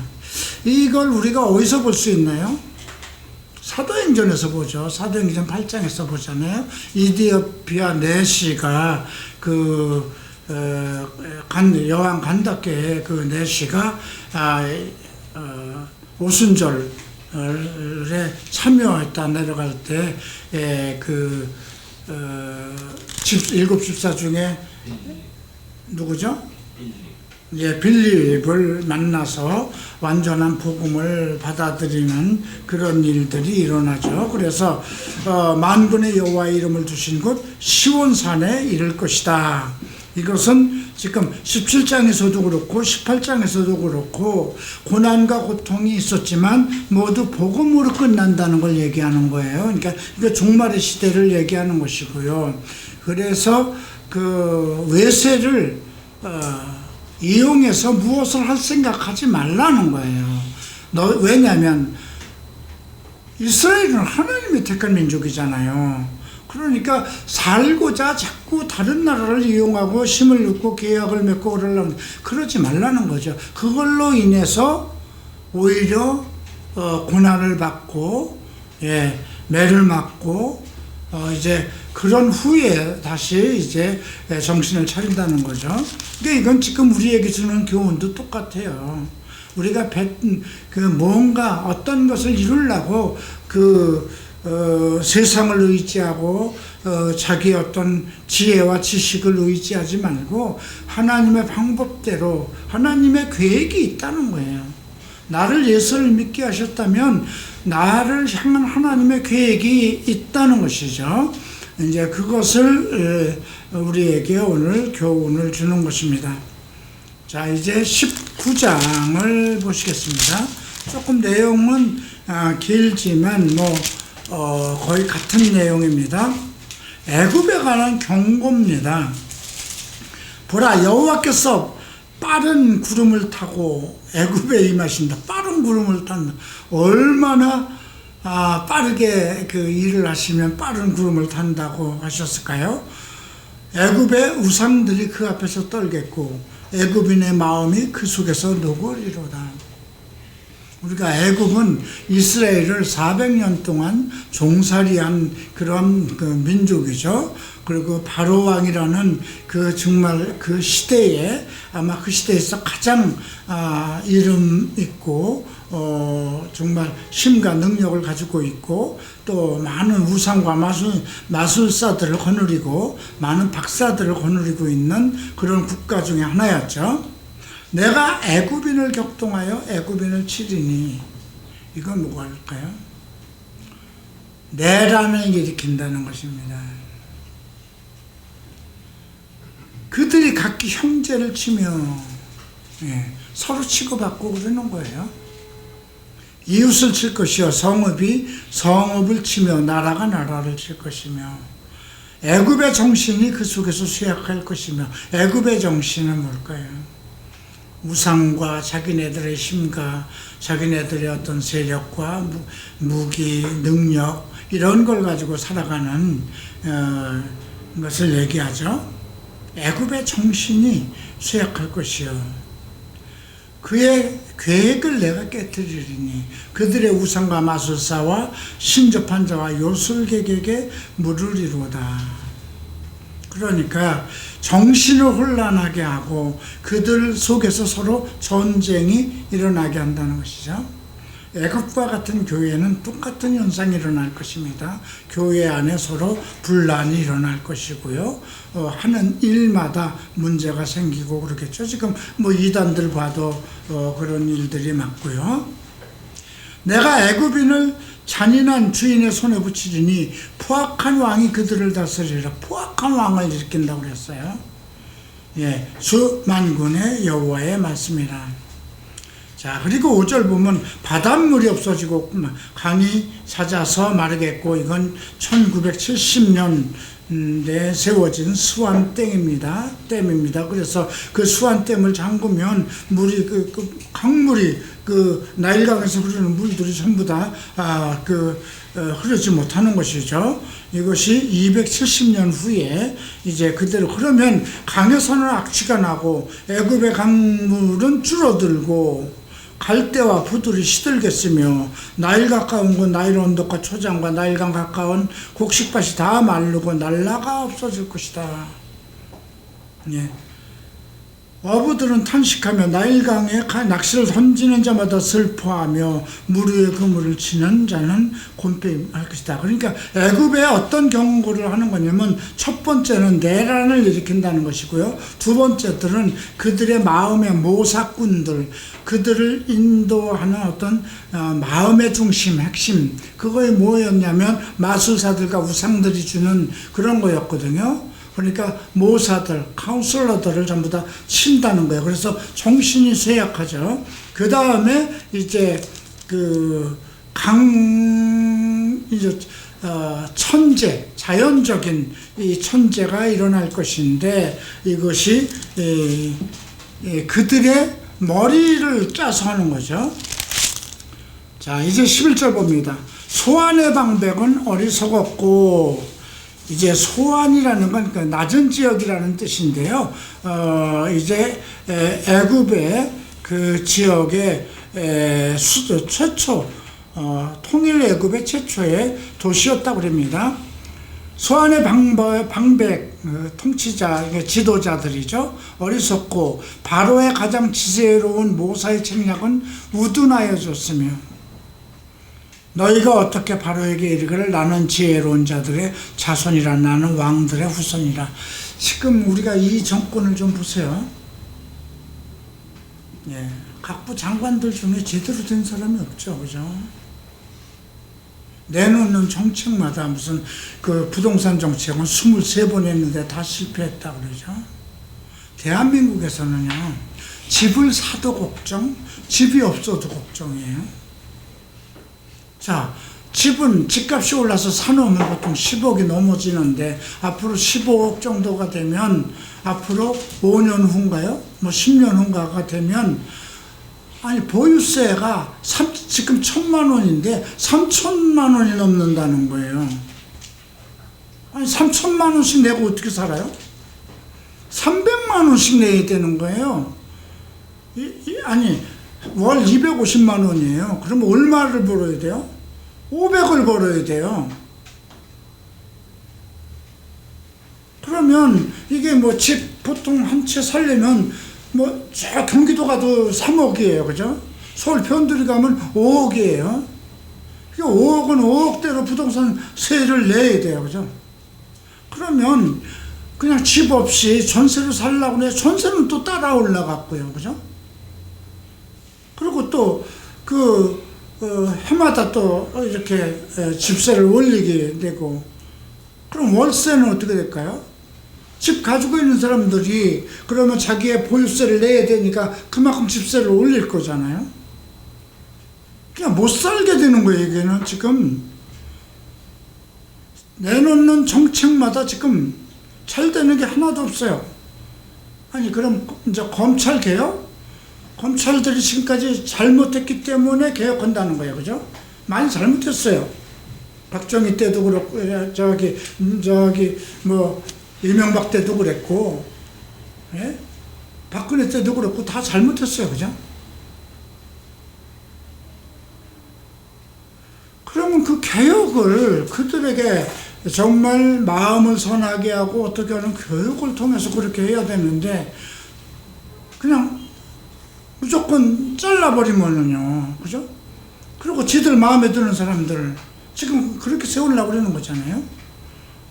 이걸 우리가 어디서 볼 수 있나요? 사도행전에서 보죠. 사도행전 8장에서 보잖아요. 이디오피아 내시가 여왕 간다케의 내시가 오순절에 참여했다. 내려갈 때 일곱 집사 중에 누구죠? 빌립을 만나서 완전한 복음을 받아들이는 그런 일들이 일어나죠. 그래서 만군의 여호와의 이름을 두신 곳 시온산에 이를 것이다. 이것은 지금 17장에서도 그렇고 18장에서도 그렇고 고난과 고통이 있었지만 모두 복음으로 끝난다는 걸 얘기하는 거예요. 그러니까 이거 종말의 시대를 얘기하는 것이고요. 그래서 외세를 이용해서 무엇을 할 생각하지 말라는 거예요. 왜냐하면 이스라엘은 하나님의 택한 민족이잖아요. 그러니까 살고자 자꾸 다른 나라를 이용하고 힘을 넣고 계약을 맺고 그러지 말라는 거죠. 그걸로 인해서 오히려 고난을 받고 매를 맞고 이제 그런 후에 다시 이제 정신을 차린다는 거죠. 그러니까 이건 지금 우리에게 주는 교훈도 똑같아요. 우리가 뭔가 어떤 것을 이루려고 세상을 의지하고 자기의 어떤 지혜와 지식을 의지하지 말고 하나님의 방법대로 하나님의 계획이 있다는 거예요. 나를 예수를 믿게 하셨다면 나를 향한 하나님의 계획이 있다는 것이죠. 이제 그것을 우리에게 오늘 교훈을 주는 것입니다. 자, 이제 19장을 보시겠습니다. 조금 내용은 길지만 거의 같은 내용입니다. 애굽에 관한 경고입니다. 보라, 여호와께서 빠른 구름을 타고 애굽에 임하신다. 빠른 구름을 탄다. 얼마나 빠르게 일을 하시면 빠른 구름을 탄다고 하셨을까요? 애굽의 우상들이 그 앞에서 떨겠고 애굽인의 마음이 그 속에서 녹으리로다. 우리가 애굽은 이스라엘을 400년 동안 종살이한 그런 민족이죠. 그리고 바로 왕이라는 정말 그 시대에 아마 그 시대에서 가장 이름 있고 정말 힘과 능력을 가지고 있고 또 많은 우상과 마술사들을 거느리고 많은 박사들을 거느리고 있는 그런 국가 중에 하나였죠. 내가 애굽인을 격동하여 애굽인을 치리니, 이건 뭐가 할까요? 내란을 일으킨다는 것입니다. 그들이 각기 형제를 치며 서로 치고받고 그러는 거예요. 이웃을 칠 것이요 성읍이 성읍을 치며 나라가 나라를 칠 것이며, 애굽의 정신이 그 속에서 쇠약할 것이며, 애굽의 정신은 뭘까요? 우상과 자기네들의 힘과 자기네들의 어떤 세력과 무기, 능력, 이런 걸 가지고 살아가는 것을 얘기하죠. 애굽의 정신이 쇠약할 것이요 그의 계획을 내가 깨뜨리리니 그들의 우상과 마술사와 신접한 자와 요술객에게 물으리로다. 그러니까 정신을 혼란하게 하고 그들 속에서 서로 전쟁이 일어나게 한다는 것이죠. 애굽과 같은 교회는 똑같은 현상이 일어날 것입니다. 교회 안에 서로 분란이 일어날 것이고요. 하는 일마다 문제가 생기고 그렇겠죠. 지금 뭐 이단들 봐도 그런 일들이 많고요. 내가 애굽인을 잔인한 주인의 손에 붙이리니 포악한 왕이 그들을 다스리라. 포악한 왕을 일으킨다고 그랬어요. 주만군의 여호와의 말씀이라. 자, 그리고 5절 보면 바닷물이 없어지고 강이 잦아서 마르겠고, 이건 1970년대에 세워진 수완댐입니다. 그래서 그 수완댐을 잠그면 물이 강물이 나일강에서 흐르는 물들이 전부 다 흐르지 못하는 것이죠. 이것이 270년 후에 이제 그대로, 그러면 강에서는 악취가 나고 애굽의 강물은 줄어들고 갈대와 부들이 시들겠으며, 나일 가까운 곳 나일 언덕과 초장과 나일강 가까운 곡식밭이 다 마르고 날라가 없어질 것이다. 어부들은 탄식하며 나일강에 낚시를 던지는 자마다 슬퍼하며 물 위에 그물을 치는 자는 곤패할 것이다. 그러니까 애굽에 어떤 경고를 하는 거냐면, 첫 번째는 내란을 일으킨다는 것이고요. 두 번째들은 그들의 마음의 모사꾼들, 그들을 인도하는 어떤 마음의 중심, 핵심, 그거에 뭐였냐면 마술사들과 우상들이 주는 그런 거였거든요. 그러니까 모사들, 카운슬러들을 전부 다 친다는 거예요. 그래서 정신이 쇠약하죠. 그 다음에 이제 천재, 자연적인 이 천재가 일어날 것인데, 이것이 그들의 머리를 짜서 하는 거죠. 자, 이제 11절 봅니다. 소환의 방백은 어리석었고, 이제 소환이라는 건 그 낮은 지역이라는 뜻인데요. 이제 애굽의 그 지역의 최초 통일 애굽의 최초의 도시였다고 합니다. 소환의 방백 통치자, 지도자들이죠. 어리석고 바로의 가장 지혜로운 모사의 책략은 우둔하여졌으며, 너희가 어떻게 바로에게 이르기를 나는 지혜로운 자들의 자손이라, 나는 왕들의 후손이라. 지금 우리가 이 정권을 좀 보세요. 각부 장관들 중에 제대로 된 사람이 없죠, 그죠? 내놓는 정책마다 무슨 그 부동산 정책은 23번 했는데 다 실패했다 그러죠. 대한민국에서는요, 집을 사도 걱정, 집이 없어도 걱정이에요. 자, 집값이 올라서 사놓으면 보통 10억이 넘어지는데, 앞으로 15억 정도가 되면, 앞으로 5년 후인가요? 10년 후인가가 되면, 보유세가 지금 1,000만 원인데 3,000만 원이 넘는다는 거예요. 3,000만 원씩 내고 어떻게 살아요? 300만 원씩 내야 되는 거예요. 월 250만 원이에요. 그럼 얼마를 벌어야 돼요? 500을 벌어야 돼요. 그러면 이게 집 보통 한 채 살려면 저 경기도 가도 3억이에요. 그죠? 서울 편들이 가면 5억이에요. 5억은 5억대로 부동산 세를 내야 돼요. 그죠? 그러면 그냥 집 없이 전세로 살라고 그래. 전세는 또 따라 올라갔고요. 그죠? 그리고 또 해마다 또 이렇게 집세를 올리게 되고, 그럼 월세는 어떻게 될까요? 집 가지고 있는 사람들이 그러면 자기의 보유세를 내야 되니까 그만큼 집세를 올릴 거잖아요. 그냥 못 살게 되는 거예요. 이게는 지금 내놓는 정책마다 지금 잘 되는 게 하나도 없어요. 아니 그럼 이제 검찰 개혁? 검찰들이 지금까지 잘못했기 때문에 개혁한다는 거예요. 그죠? 많이 잘못했어요. 박정희 때도 그렇고, 이명박 때도 그랬고, 예? 박근혜 때도 그렇고, 다 잘못했어요. 그죠? 그러면 그 개혁을 그들에게 정말 마음을 선하게 하고 어떻게 하는 교육을 통해서 그렇게 해야 되는데, 그냥 무조건 잘라버리면은요, 그죠? 그리고 지들 마음에 드는 사람들, 지금 그렇게 세우려고 그러는 거잖아요.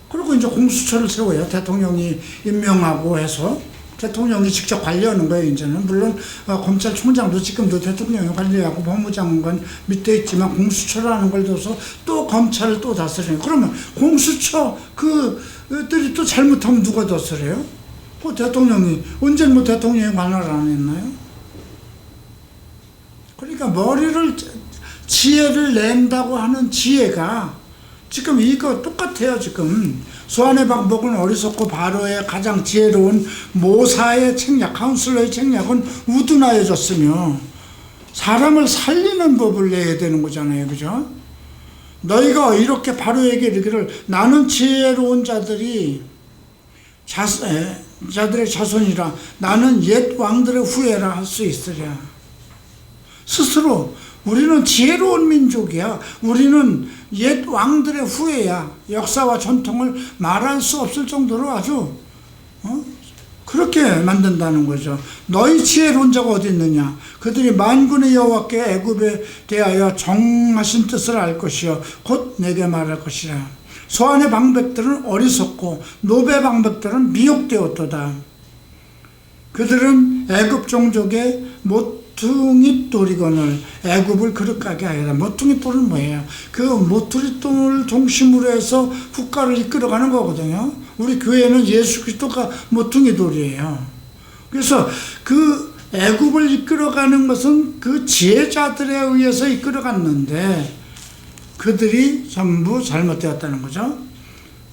그리고 이제 공수처를 세워요. 대통령이 임명하고 해서. 대통령이 직접 관리하는 거예요, 이제는. 물론, 검찰총장도 지금도 대통령이 관리하고 법무장관 밑에 있지만 공수처라는 걸 둬서 또 검찰을 또 다스려요. 그러면 공수처, 그들이 또 잘못하면 누가 다스려요? 대통령이, 언제 대통령이 관할을 안 했나요? 그러니까 지혜를 낸다고 하는 지혜가 지금 이거 똑같아요. 지금 소환의 방법은 어리석고 바로의 가장 지혜로운 모사의 책략, 카운슬러의 책략은 우둔하여졌으며 사람을 살리는 법을 내야 되는 거잖아요. 그죠? 너희가 이렇게 바로에게 이르기를 나는 지혜로운 자들의 자손이라 나는 옛 왕들의 후예라 할 수 있으랴. 스스로 우리는 지혜로운 민족이야. 우리는 옛 왕들의 후예야. 역사와 전통을 말할 수 없을 정도로 아주 그렇게 만든다는 거죠. 너희 지혜로운 자가 어디 있느냐? 그들이 만군의 여호와께 애굽에 대하여 정하신 뜻을 알 것이요 곧 내게 말할 것이라. 소환의 방백들은 어리석고 노베의 방백들은 미혹되었도다. 그들은 애굽 종족의 모퉁이 돌이거늘 애굽을 그릇가게 하여라. 모퉁이 돌은 뭐예요? 그 모퉁이 돌을 중심으로 해서 국가를 이끌어가는 거거든요. 우리 교회는 예수 그리스도가 모퉁이 돌이에요. 그래서 그 애굽을 이끌어가는 것은 그 지혜자들에 의해서 이끌어갔는데 그들이 전부 잘못되었다는 거죠.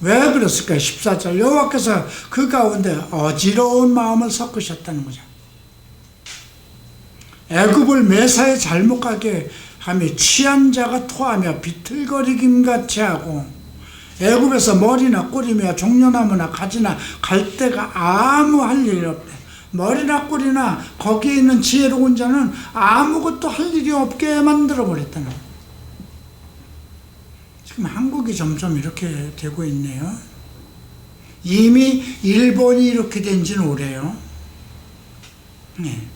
왜 그랬을까요? 14절 여호와께서 그 가운데 어지러운 마음을 섞으셨다는 거죠. 애굽을 매사에 잘못 가게 하며 취한 자가 토하며 비틀거리김같이 하고 애굽에서 머리나 꼬리며 종려나무나 가지나 갈대가 아무 할 일이 없대. 머리나 꼬리나 거기에 있는 지혜로운 자는 아무것도 할 일이 없게 만들어 버렸다는 거예요. 지금 한국이 점점 이렇게 되고 있네요. 이미 일본이 이렇게 된 지는 오래요. 네.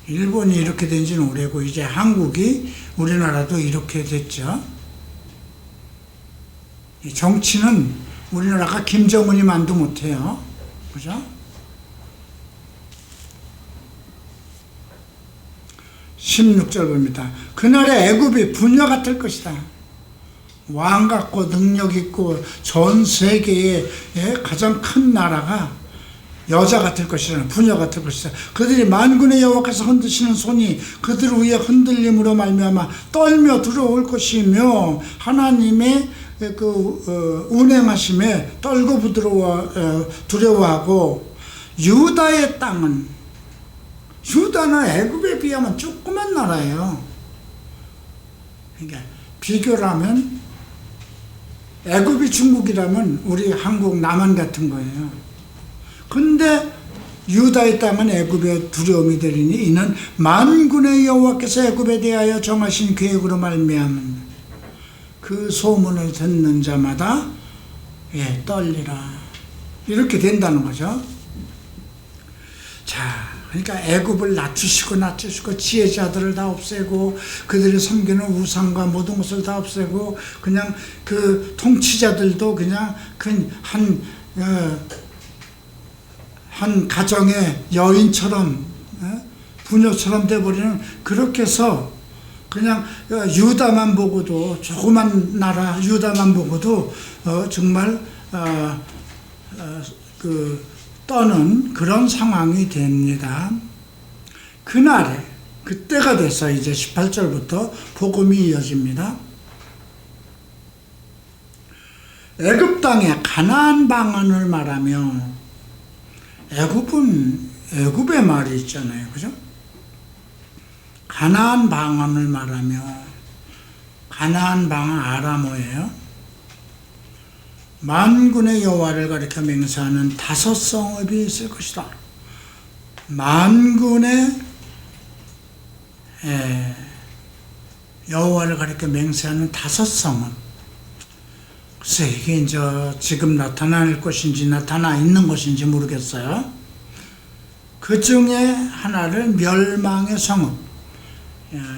일본이 이렇게 된 지는 오래고 이제 한국이 우리나라도 이렇게 됐죠. 정치는 우리나라가 김정은이 만도 못해요. 그죠? 16절 봅니다. 그날의 애굽이 부녀 같을 것이다. 왕 같고 능력 있고 전 세계의 가장 큰 나라가 여자 같을 것이라. 부녀 같을 것이다. 그들이 만군의 여호와께서 흔드시는 손이 그들 위에 흔들림으로 말미암아 떨며 들어올 것이며 하나님의 운행하심에 떨고 두려워하고 유다의 땅은 유다는 애굽에 비하면 조그만 나라예요. 그러니까 비교를 하면 애굽이 중국이라면 우리 한국 남한 같은 거예요. 근데 유다의 땅은 애굽의 두려움이 되리니 이는 만군의 여호와께서 애굽에 대하여 정하신 계획으로 말미암은 그 소문을 듣는 자마다 떨리라. 이렇게 된다는 거죠. 자, 그러니까 애굽을 낮추시고 지혜자들을 다 없애고 그들이 섬기는 우상과 모든 것을 다 없애고 그냥 그 통치자들도 그냥 한 가정의 여인처럼 부녀처럼 돼버리는, 그렇게 해서 그냥 유다만 보고도, 조그만 나라 유다만 보고도 정말 떠는 그런 상황이 됩니다. 그날에, 그때가 돼서 이제 18절부터 복음이 이어집니다. 애굽 땅의 가나안 방언을 말하며, 애굽은 애굽의 말이 있잖아요, 그죠? 가나안 방언을 말하며, 가나안 방언 아람어예요. 만군의 여호와를 가리켜 맹세하는 5 성읍이 있을 것이다. 만군의 여호와를 가리켜 맹세하는 5 성읍. 글쎄, 이게 이제 지금 나타날 것인지 나타나 있는 것인지 모르겠어요. 그 중에 하나를 멸망의 성읍,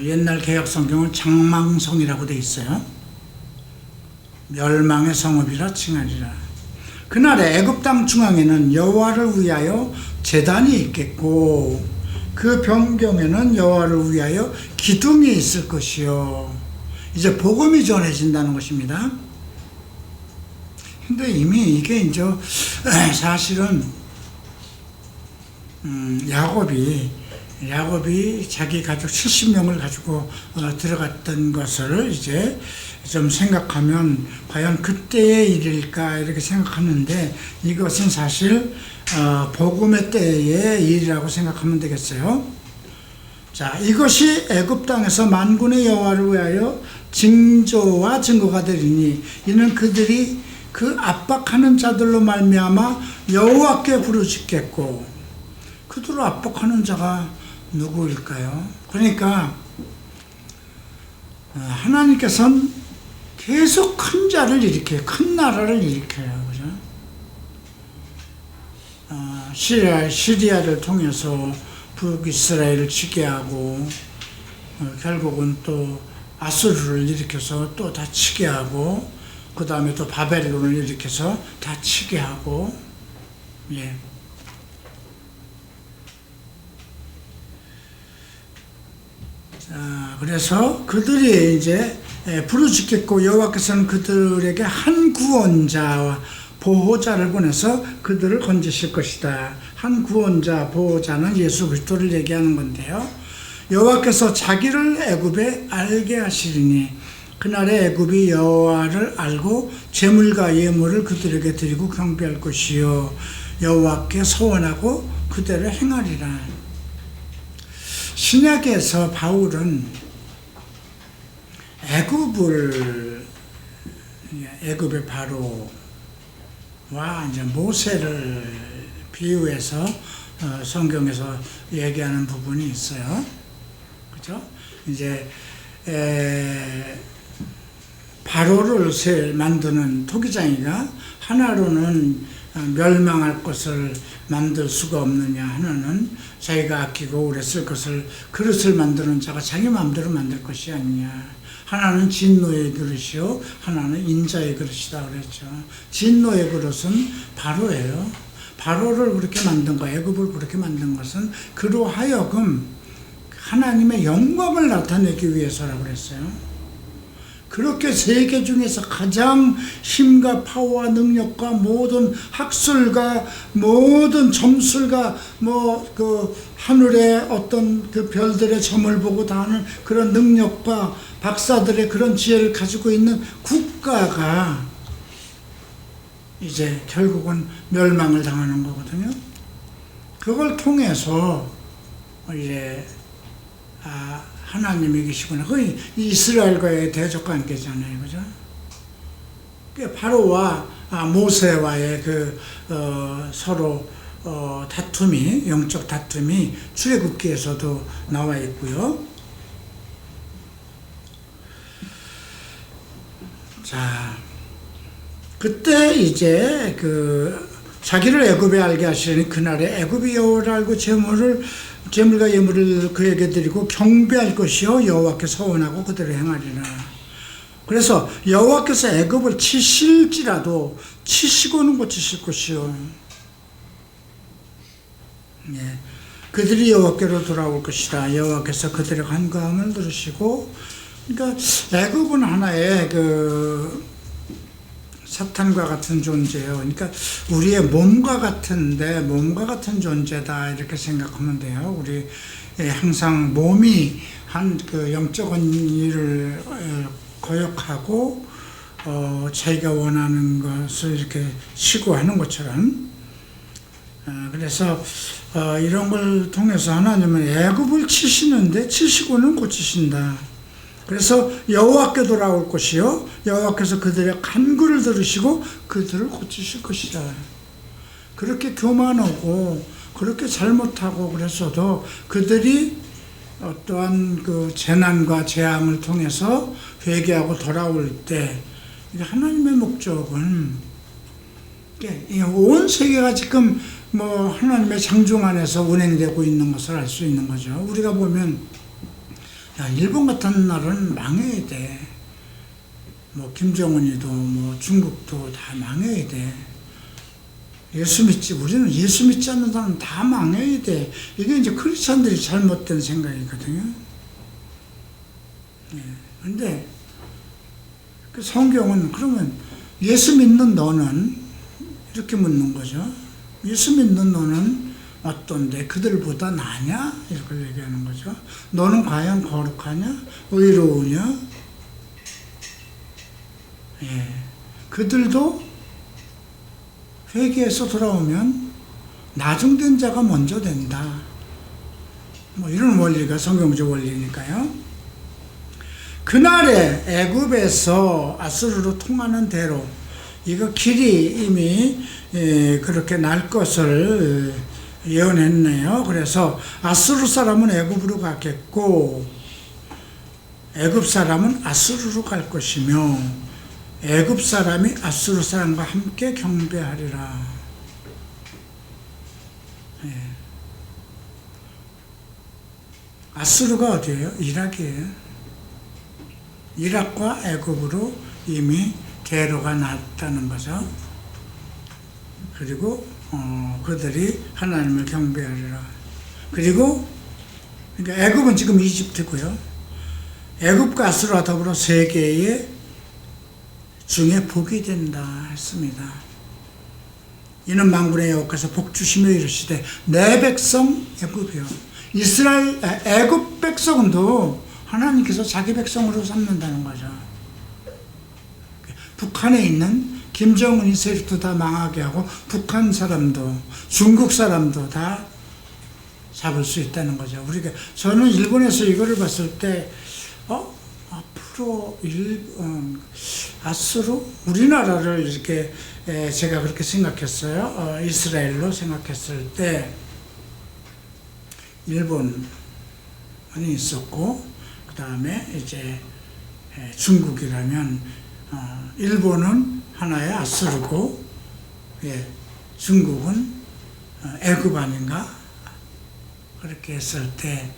옛날 개역 성경은 장망성이라고 돼 있어요. 멸망의 성읍이라 칭하리라. 그날에 애굽 땅 중앙에는 여호와를 위하여 제단이 있겠고 그 변경에는 여호와를 위하여 기둥이 있을 것이요. 이제 복음이 전해진다는 것입니다. 근데 이미 이게 이제 사실은 야곱이 자기 가족 70명을 가지고 들어갔던 것을 이제 좀 생각하면 과연 그때의 일일까 이렇게 생각하는데, 이것은 사실 복음의 때의 일이라고 생각하면 되겠어요. 자, 이것이 애굽 땅에서 만군의 여호와를 위하여 징조와 증거가 되리니 이는 그들이 그 압박하는 자들로 말미암아 여호와께 부르짖겠고, 그들을 압박하는 자가 누구일까요? 그러니까 하나님께서는 계속 큰 자를 일으켜요. 큰 나라를 일으켜요. 그죠? 시리아를 통해서 북이스라엘을 치게 하고 결국은 또 아수르를 일으켜서 또 다 치게 하고 그 다음에 또 바벨론을 일으켜서 다 치게 하고, 예. 자, 그래서 그들이 이제 부르짖겠고 여호와께서는 그들에게 한 구원자와 보호자를 보내서 그들을 건지실 것이다. 한 구원자, 보호자는 예수 그리스도를 얘기하는 건데요. 여호와께서 자기를 애굽에 알게 하시리니 그날에 애굽이 여호와를 알고 제물과 예물을 그들에게 드리고 경배할 것이요 여호와께 서원하고 그대로 행하리라. 신약에서 바울은 애굽의 바로와 이제 모세를 비유해서 성경에서 얘기하는 부분이 있어요. 그죠? 이제 바로를 만드는 토기장이가 하나로는 멸망할 것을 만들 수가 없느냐, 하나는 자기가 아끼고 오래 쓸 것을, 그릇을 만드는 자가 자기 마음대로 만들 것이 아니냐. 하나는 진노의 그릇이요 하나는 인자의 그릇이다 그랬죠. 진노의 그릇은 바로예요. 바로를 그렇게 만든 거, 애굽을 그렇게 만든 것은 그로 하여금 하나님의 영광을 나타내기 위해서라고 그랬어요. 그렇게 세계 중에서 가장 힘과 파워와 능력과 모든 학술과 모든 점술과 그 하늘의 어떤 그 별들의 점을 보고 다 하는 그런 능력과 박사들의 그런 지혜를 가지고 있는 국가가 이제 결국은 멸망을 당하는 거거든요. 그걸 통해서 이제 하나님이 계시구나. 그게 이스라엘과의 대적 관계잖아요. 그죠? 바로와 모세와의 서로 다툼이, 영적 다툼이 출애굽기에서도 나와 있고요. 자, 그때 이제 자기를 애굽에 알게 하시려니 그날에 애굽이 여호와를 알고 재물과 예물을 그에게 드리고 경배할 것이요 여호와께 서원하고 그대로 행하리라. 그래서 여호와께서 애굽을 치실지라도 치시고는 고치실 것이요. 예. 그들이 여호와께로 돌아올 것이라. 여호와께서 그들의 간구함을 들으시고, 그러니까 애굽은 하나의 사탄과 같은 존재예요. 그러니까 우리의 몸과 같은 존재다 이렇게 생각하면 돼요. 우리 항상 몸이 한 영적인 일을 거역하고 자기가 원하는 것을 이렇게 시고하는 것처럼. 그래서 이런 걸 통해서 하나님은 애굽을 치시는데 치시고는 고치신다. 그래서 여호와께 돌아올 것이요 여호와께서 그들의 간구를 들으시고 그들을 고치실 것이다. 그렇게 교만하고 그렇게 잘못하고 그랬어도 그들이 어떠한 재난과 재앙을 통해서 회개하고 돌아올 때, 하나님의 목적은 온 세계가 지금 하나님의 장중 안에서 운행되고 있는 것을 알 수 있는 거죠. 우리가 보면 일본 같은 나라는 망해야 돼. 김정은이도 중국도 다 망해야 돼. 우리는 예수 믿지 않는 사람은 다 망해야 돼. 이게 이제 크리스찬들이 잘못된 생각이거든요. 근데 성경은 그러면 예수 믿는 너는 이렇게 묻는 거죠. 예수 믿는 너는 어떤데 그들보다 나냐? 이렇게 얘기하는 거죠. 너는 과연 거룩하냐? 의로우냐? 그들도 회개해서 돌아오면 나중된 자가 먼저 된다. 이런 원리가 성경적 원리니까요. 그날에 애굽에서 아수르로 통하는 대로 이거 길이 이미 그렇게 날 것을 예언했네요. 그래서 아수르 사람은 애굽으로 가겠고 애굽 사람은 아수르로 갈 것이며 애굽 사람이 아수르 사람과 함께 경배하리라. 아수르가 어디예요? 이락이에요. 이락과 애굽으로 이미 대로가 났다는 거죠. 그리고 그들이 하나님을 경배하리라. 그리고 그러니까 애굽은 지금 이집트고요. 애굽과 아수르와 더불어 세계의 중에 복이 된다 했습니다. 이는 만군의 여호와께서 복 주시며 이르시되 내 백성 애굽이요. 애굽 백성도 하나님께서 자기 백성으로 삼는다는 거죠. 북한에 있는 김정은이 세력도 다 망하게 하고 북한 사람도 중국 사람도 다 잡을 수 있다는 거죠. 저는 일본에서 이거를 봤을 때 앞으로 아수르 우리나라를 이렇게 제가 그렇게 생각했어요. 이스라엘로 생각했을 때 일본이 있었고 그 다음에 이제 중국이라면 일본은 하나의 아수르고 중국은 애굽 아닌가? 그렇게 했을 때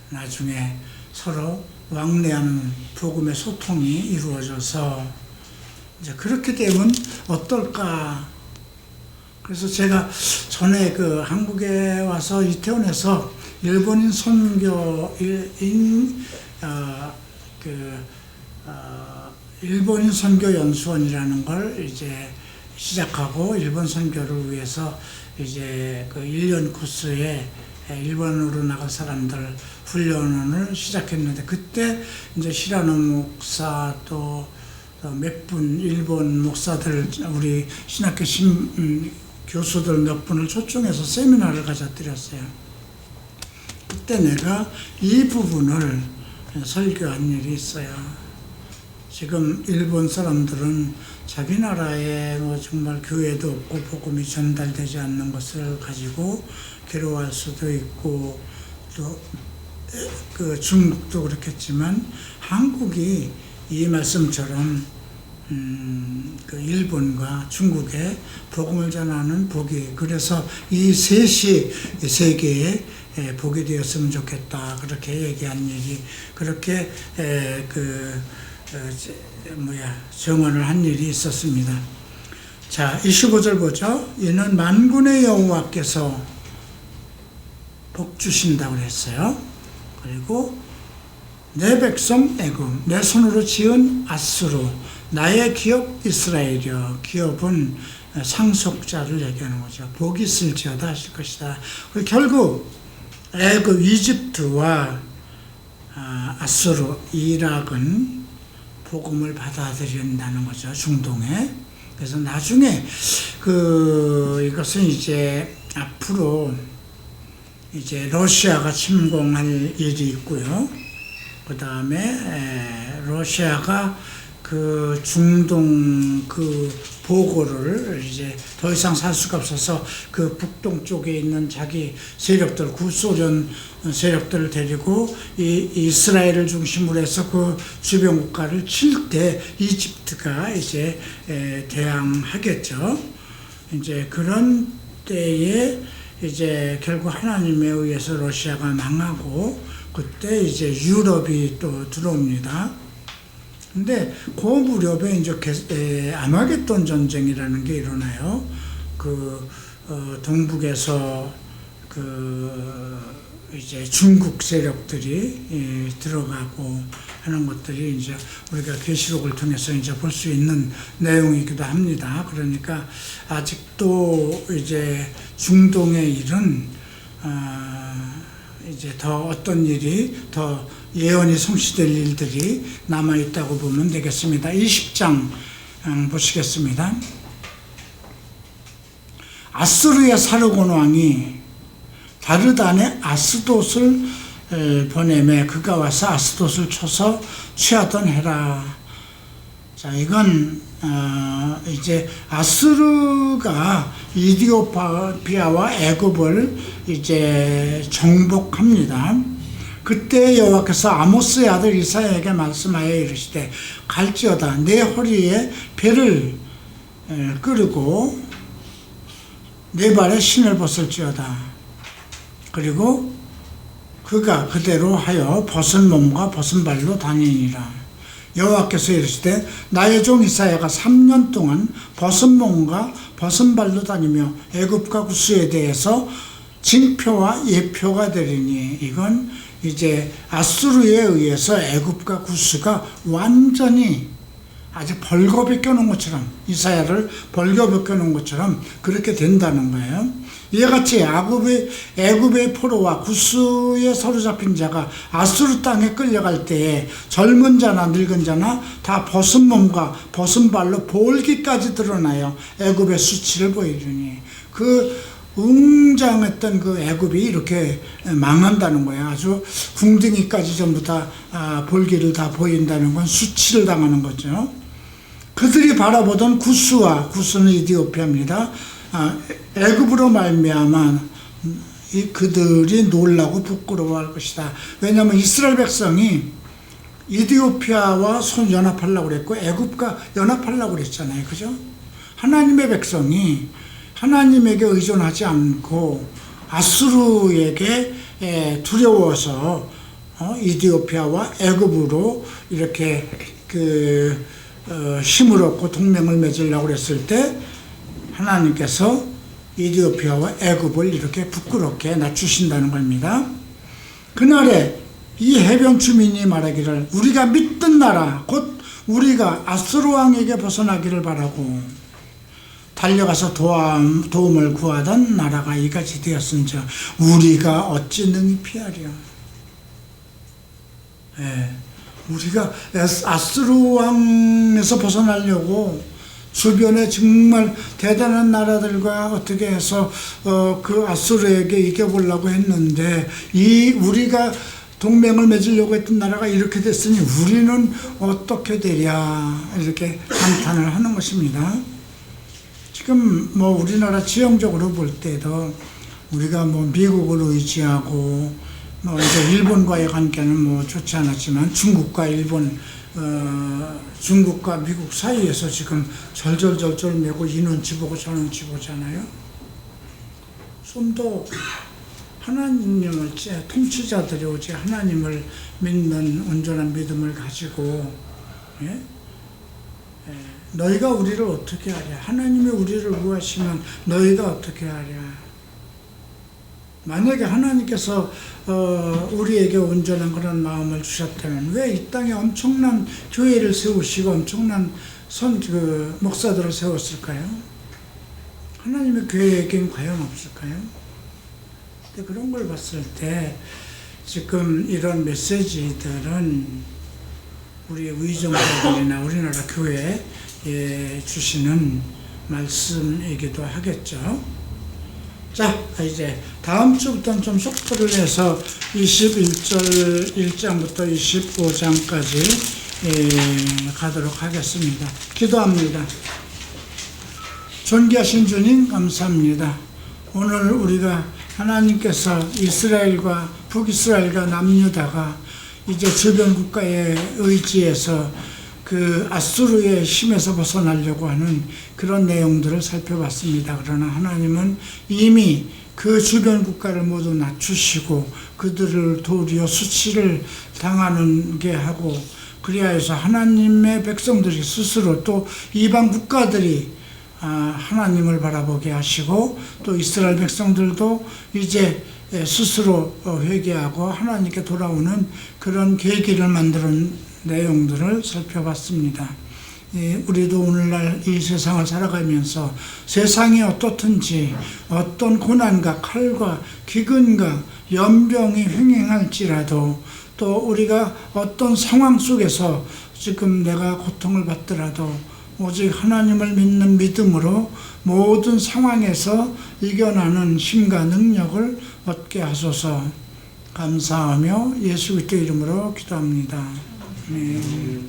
나중에 서로 왕래하는 복음의 소통이 이루어져서 이제 그렇게 되면 어떨까? 그래서 제가 전에 한국에 와서 이태원에서 일본인 일본인 선교 연수원이라는 걸 이제 시작하고 일본 선교를 위해서 이제 1년 코스에 일본으로 나갈 사람들 훈련을 시작했는데 그때 이제 시라노 목사 또 몇 분 일본 목사들 우리 신학교 교수들 몇 분을 초청해서 세미나를 가져드렸어요. 그때 내가 이 부분을 설교한 일이 있어요. 지금 일본 사람들은 자기 나라에 정말 교회도 없고 복음이 전달되지 않는 것을 가지고 괴로워할 수도 있고 또 중국도 그렇겠지만 한국이 이 말씀처럼 그 일본과 중국에 복음을 전하는 복이, 그래서 이 셋이 세계에 복이 되었으면 좋겠다, 그렇게 얘기한 일이, 그렇게 정언을 한 일이 있었습니다. 자, 25절 보죠. 이는 만군의 여호와께서 복 주신다고 했어요. 그리고 내 백성 애굽, 내 손으로 지은 아수르, 나의 기업 이스라엘이여. 기업은 상속자를 얘기하는 거죠. 복이 있을지어다 하실 것이다. 결국 애굽, 이집트와 아수르, 이락은 복음을 받아들인다는 거죠. 중동에. 그래서 나중에 이것은 이제 앞으로 이제 러시아가 침공할 일이 있고요. 그 다음에 러시아가 그 중동 그 보고를 이제 더 이상 살 수가 없어서 그 북동 쪽에 있는 자기 세력들, 구소련 세력들을 데리고 이스라엘을 중심으로 해서 그 주변 국가를 칠 때 이집트가 이제 대항하겠죠. 이제 그런 때에 이제 결국 하나님에 의해서 러시아가 망하고, 그때 이제 유럽이 또 들어옵니다. 근데 그 무렵에 이제 아마겟돈 전쟁이라는 게 일어나요. 동북에서 이제 중국 세력들이 들어가고 하는 것들이 이제 우리가 계시록을 통해서 이제 볼 수 있는 내용이기도 합니다. 그러니까 아직도 이제 중동의 일은 이제 더 어떤 일이 더 예언이 성취될 일들이 남아있다고 보면 되겠습니다. 20장 보시겠습니다. 아수르의 사르곤 왕이 다르단의 아스돗을 보내매 그가 와서 아스돗을 쳐서 취하던 해라. 자, 이건 이제 아수르가 이디오피아와 애굽을 이제 정복합니다. 그때 여호와께서 아모스의 아들 이사야에게 말씀하여 이르시되 갈지어다 내 허리에 배를 끌고 내 발에 신을 벗을지어다. 그리고 그가 그대로 하여 벗은 몸과 벗은 발로 다니니라. 여호와께서 이르시되 나의 종 이사야가 3년 동안 벗은 몸과 벗은 발로 다니며 애굽과 구스에 대해서 징표와 예표가 되리니, 이건 이제 아수르에 의해서 애굽과 구스가 완전히 아주 벌거벗겨 놓은 것처럼, 이사야를 벌거벗겨 놓은 것처럼 그렇게 된다는 거예요. 이와 같이 애굽의 포로와 구스에 사로잡힌 자가 아수르 땅에 끌려갈 때에 젊은 자나 늙은 자나 다 벗은 몸과 벗은 발로 볼기까지 드러나요. 애굽의 수치를 보이리니, 웅장했던 그 애굽이 이렇게 망한다는 거예요. 아주 궁둥이까지 전부 다 볼기를 다 보인다는 건 수치를 당하는 거죠. 그들이 바라보던 구스는 이디오피아입니다. 애굽으로 말미암아 그들이 놀라고 부끄러워할 것이다. 왜냐하면 이스라엘 백성이 이디오피아와 연합하려고 그랬고 애굽과 연합하려고 그랬잖아요. 그죠? 하나님의 백성이 하나님에게 의존하지 않고 아수르에게 두려워서 이디오피아와 애굽으로 이렇게 힘을 얻고 동맹을 맺으려고 했을 때 하나님께서 이디오피아와 애굽을 이렇게 부끄럽게 낮추신다는 겁니다. 그날에 이 해변 주민이 말하기를 우리가 믿던 나라 곧 우리가 아수르 왕에게 벗어나기를 바라고 달려가서 도움을 구하던 나라가 이같이 되었은즉 우리가 어찌 능히 피하랴. 우리가 아수르 왕에서 벗어나려고 주변에 정말 대단한 나라들과 어떻게 해서 그 아수르에게 이겨보려고 했는데 우리가 동맹을 맺으려고 했던 나라가 이렇게 됐으니 우리는 어떻게 되랴, 이렇게 감탄을 하는 것입니다. 지금 우리나라 지형적으로 볼 때도 우리가 미국을 의지하고 이제 일본과의 관계는 좋지 않았지만 중국과 일본 중국과 미국 사이에서 지금 절절절절 매고 이 눈치 보고 저 눈치 보잖아요. 좀 더 하나님을 통치자들이 오직 하나님을 믿는 온전한 믿음을 가지고, 예? 너희가 우리를 어떻게 하랴? 하나님이 우리를 구하시면 너희가 어떻게 하랴? 만약에 하나님께서 우리에게 온전한 그런 마음을 주셨다면 왜 이 땅에 엄청난 교회를 세우시고 엄청난 목사들을 세웠을까요? 하나님의 교회에겐 과연 없을까요? 근데 그런 걸 봤을 때 지금 이런 메시지들은 우리 의정부들이나 우리나라 교회에 주시는 말씀이기도 하겠죠. 자, 이제 다음 주부터는 좀 속도를 내서 21절 1장부터 25장까지 가도록 하겠습니다. 기도합니다. 존귀하신 주님 감사합니다. 오늘 우리가 하나님께서 이스라엘과 북이스라엘과 남유다가 이제 주변 국가의 의지에서 그 아수르의 힘에서 벗어나려고 하는 그런 내용들을 살펴봤습니다. 그러나 하나님은 이미 그 주변 국가를 모두 낮추시고 그들을 도리어 수치를 당하게 하고, 그리하여서 하나님의 백성들이 스스로 또 이방 국가들이 하나님을 바라보게 하시고, 또 이스라엘 백성들도 이제 스스로 회개하고 하나님께 돌아오는 그런 계기를 만드는 내용들을 살펴봤습니다. 우리도 오늘날 이 세상을 살아가면서 세상이 어떻든지 어떤 고난과 칼과 기근과 연병이 횡행할지라도, 또 우리가 어떤 상황 속에서 지금 내가 고통을 받더라도 오직 하나님을 믿는 믿음으로 모든 상황에서 이겨나는 힘과 능력을 얻게 하소서. 감사하며 예수 그리스도 이름으로 기도합니다. 아멘.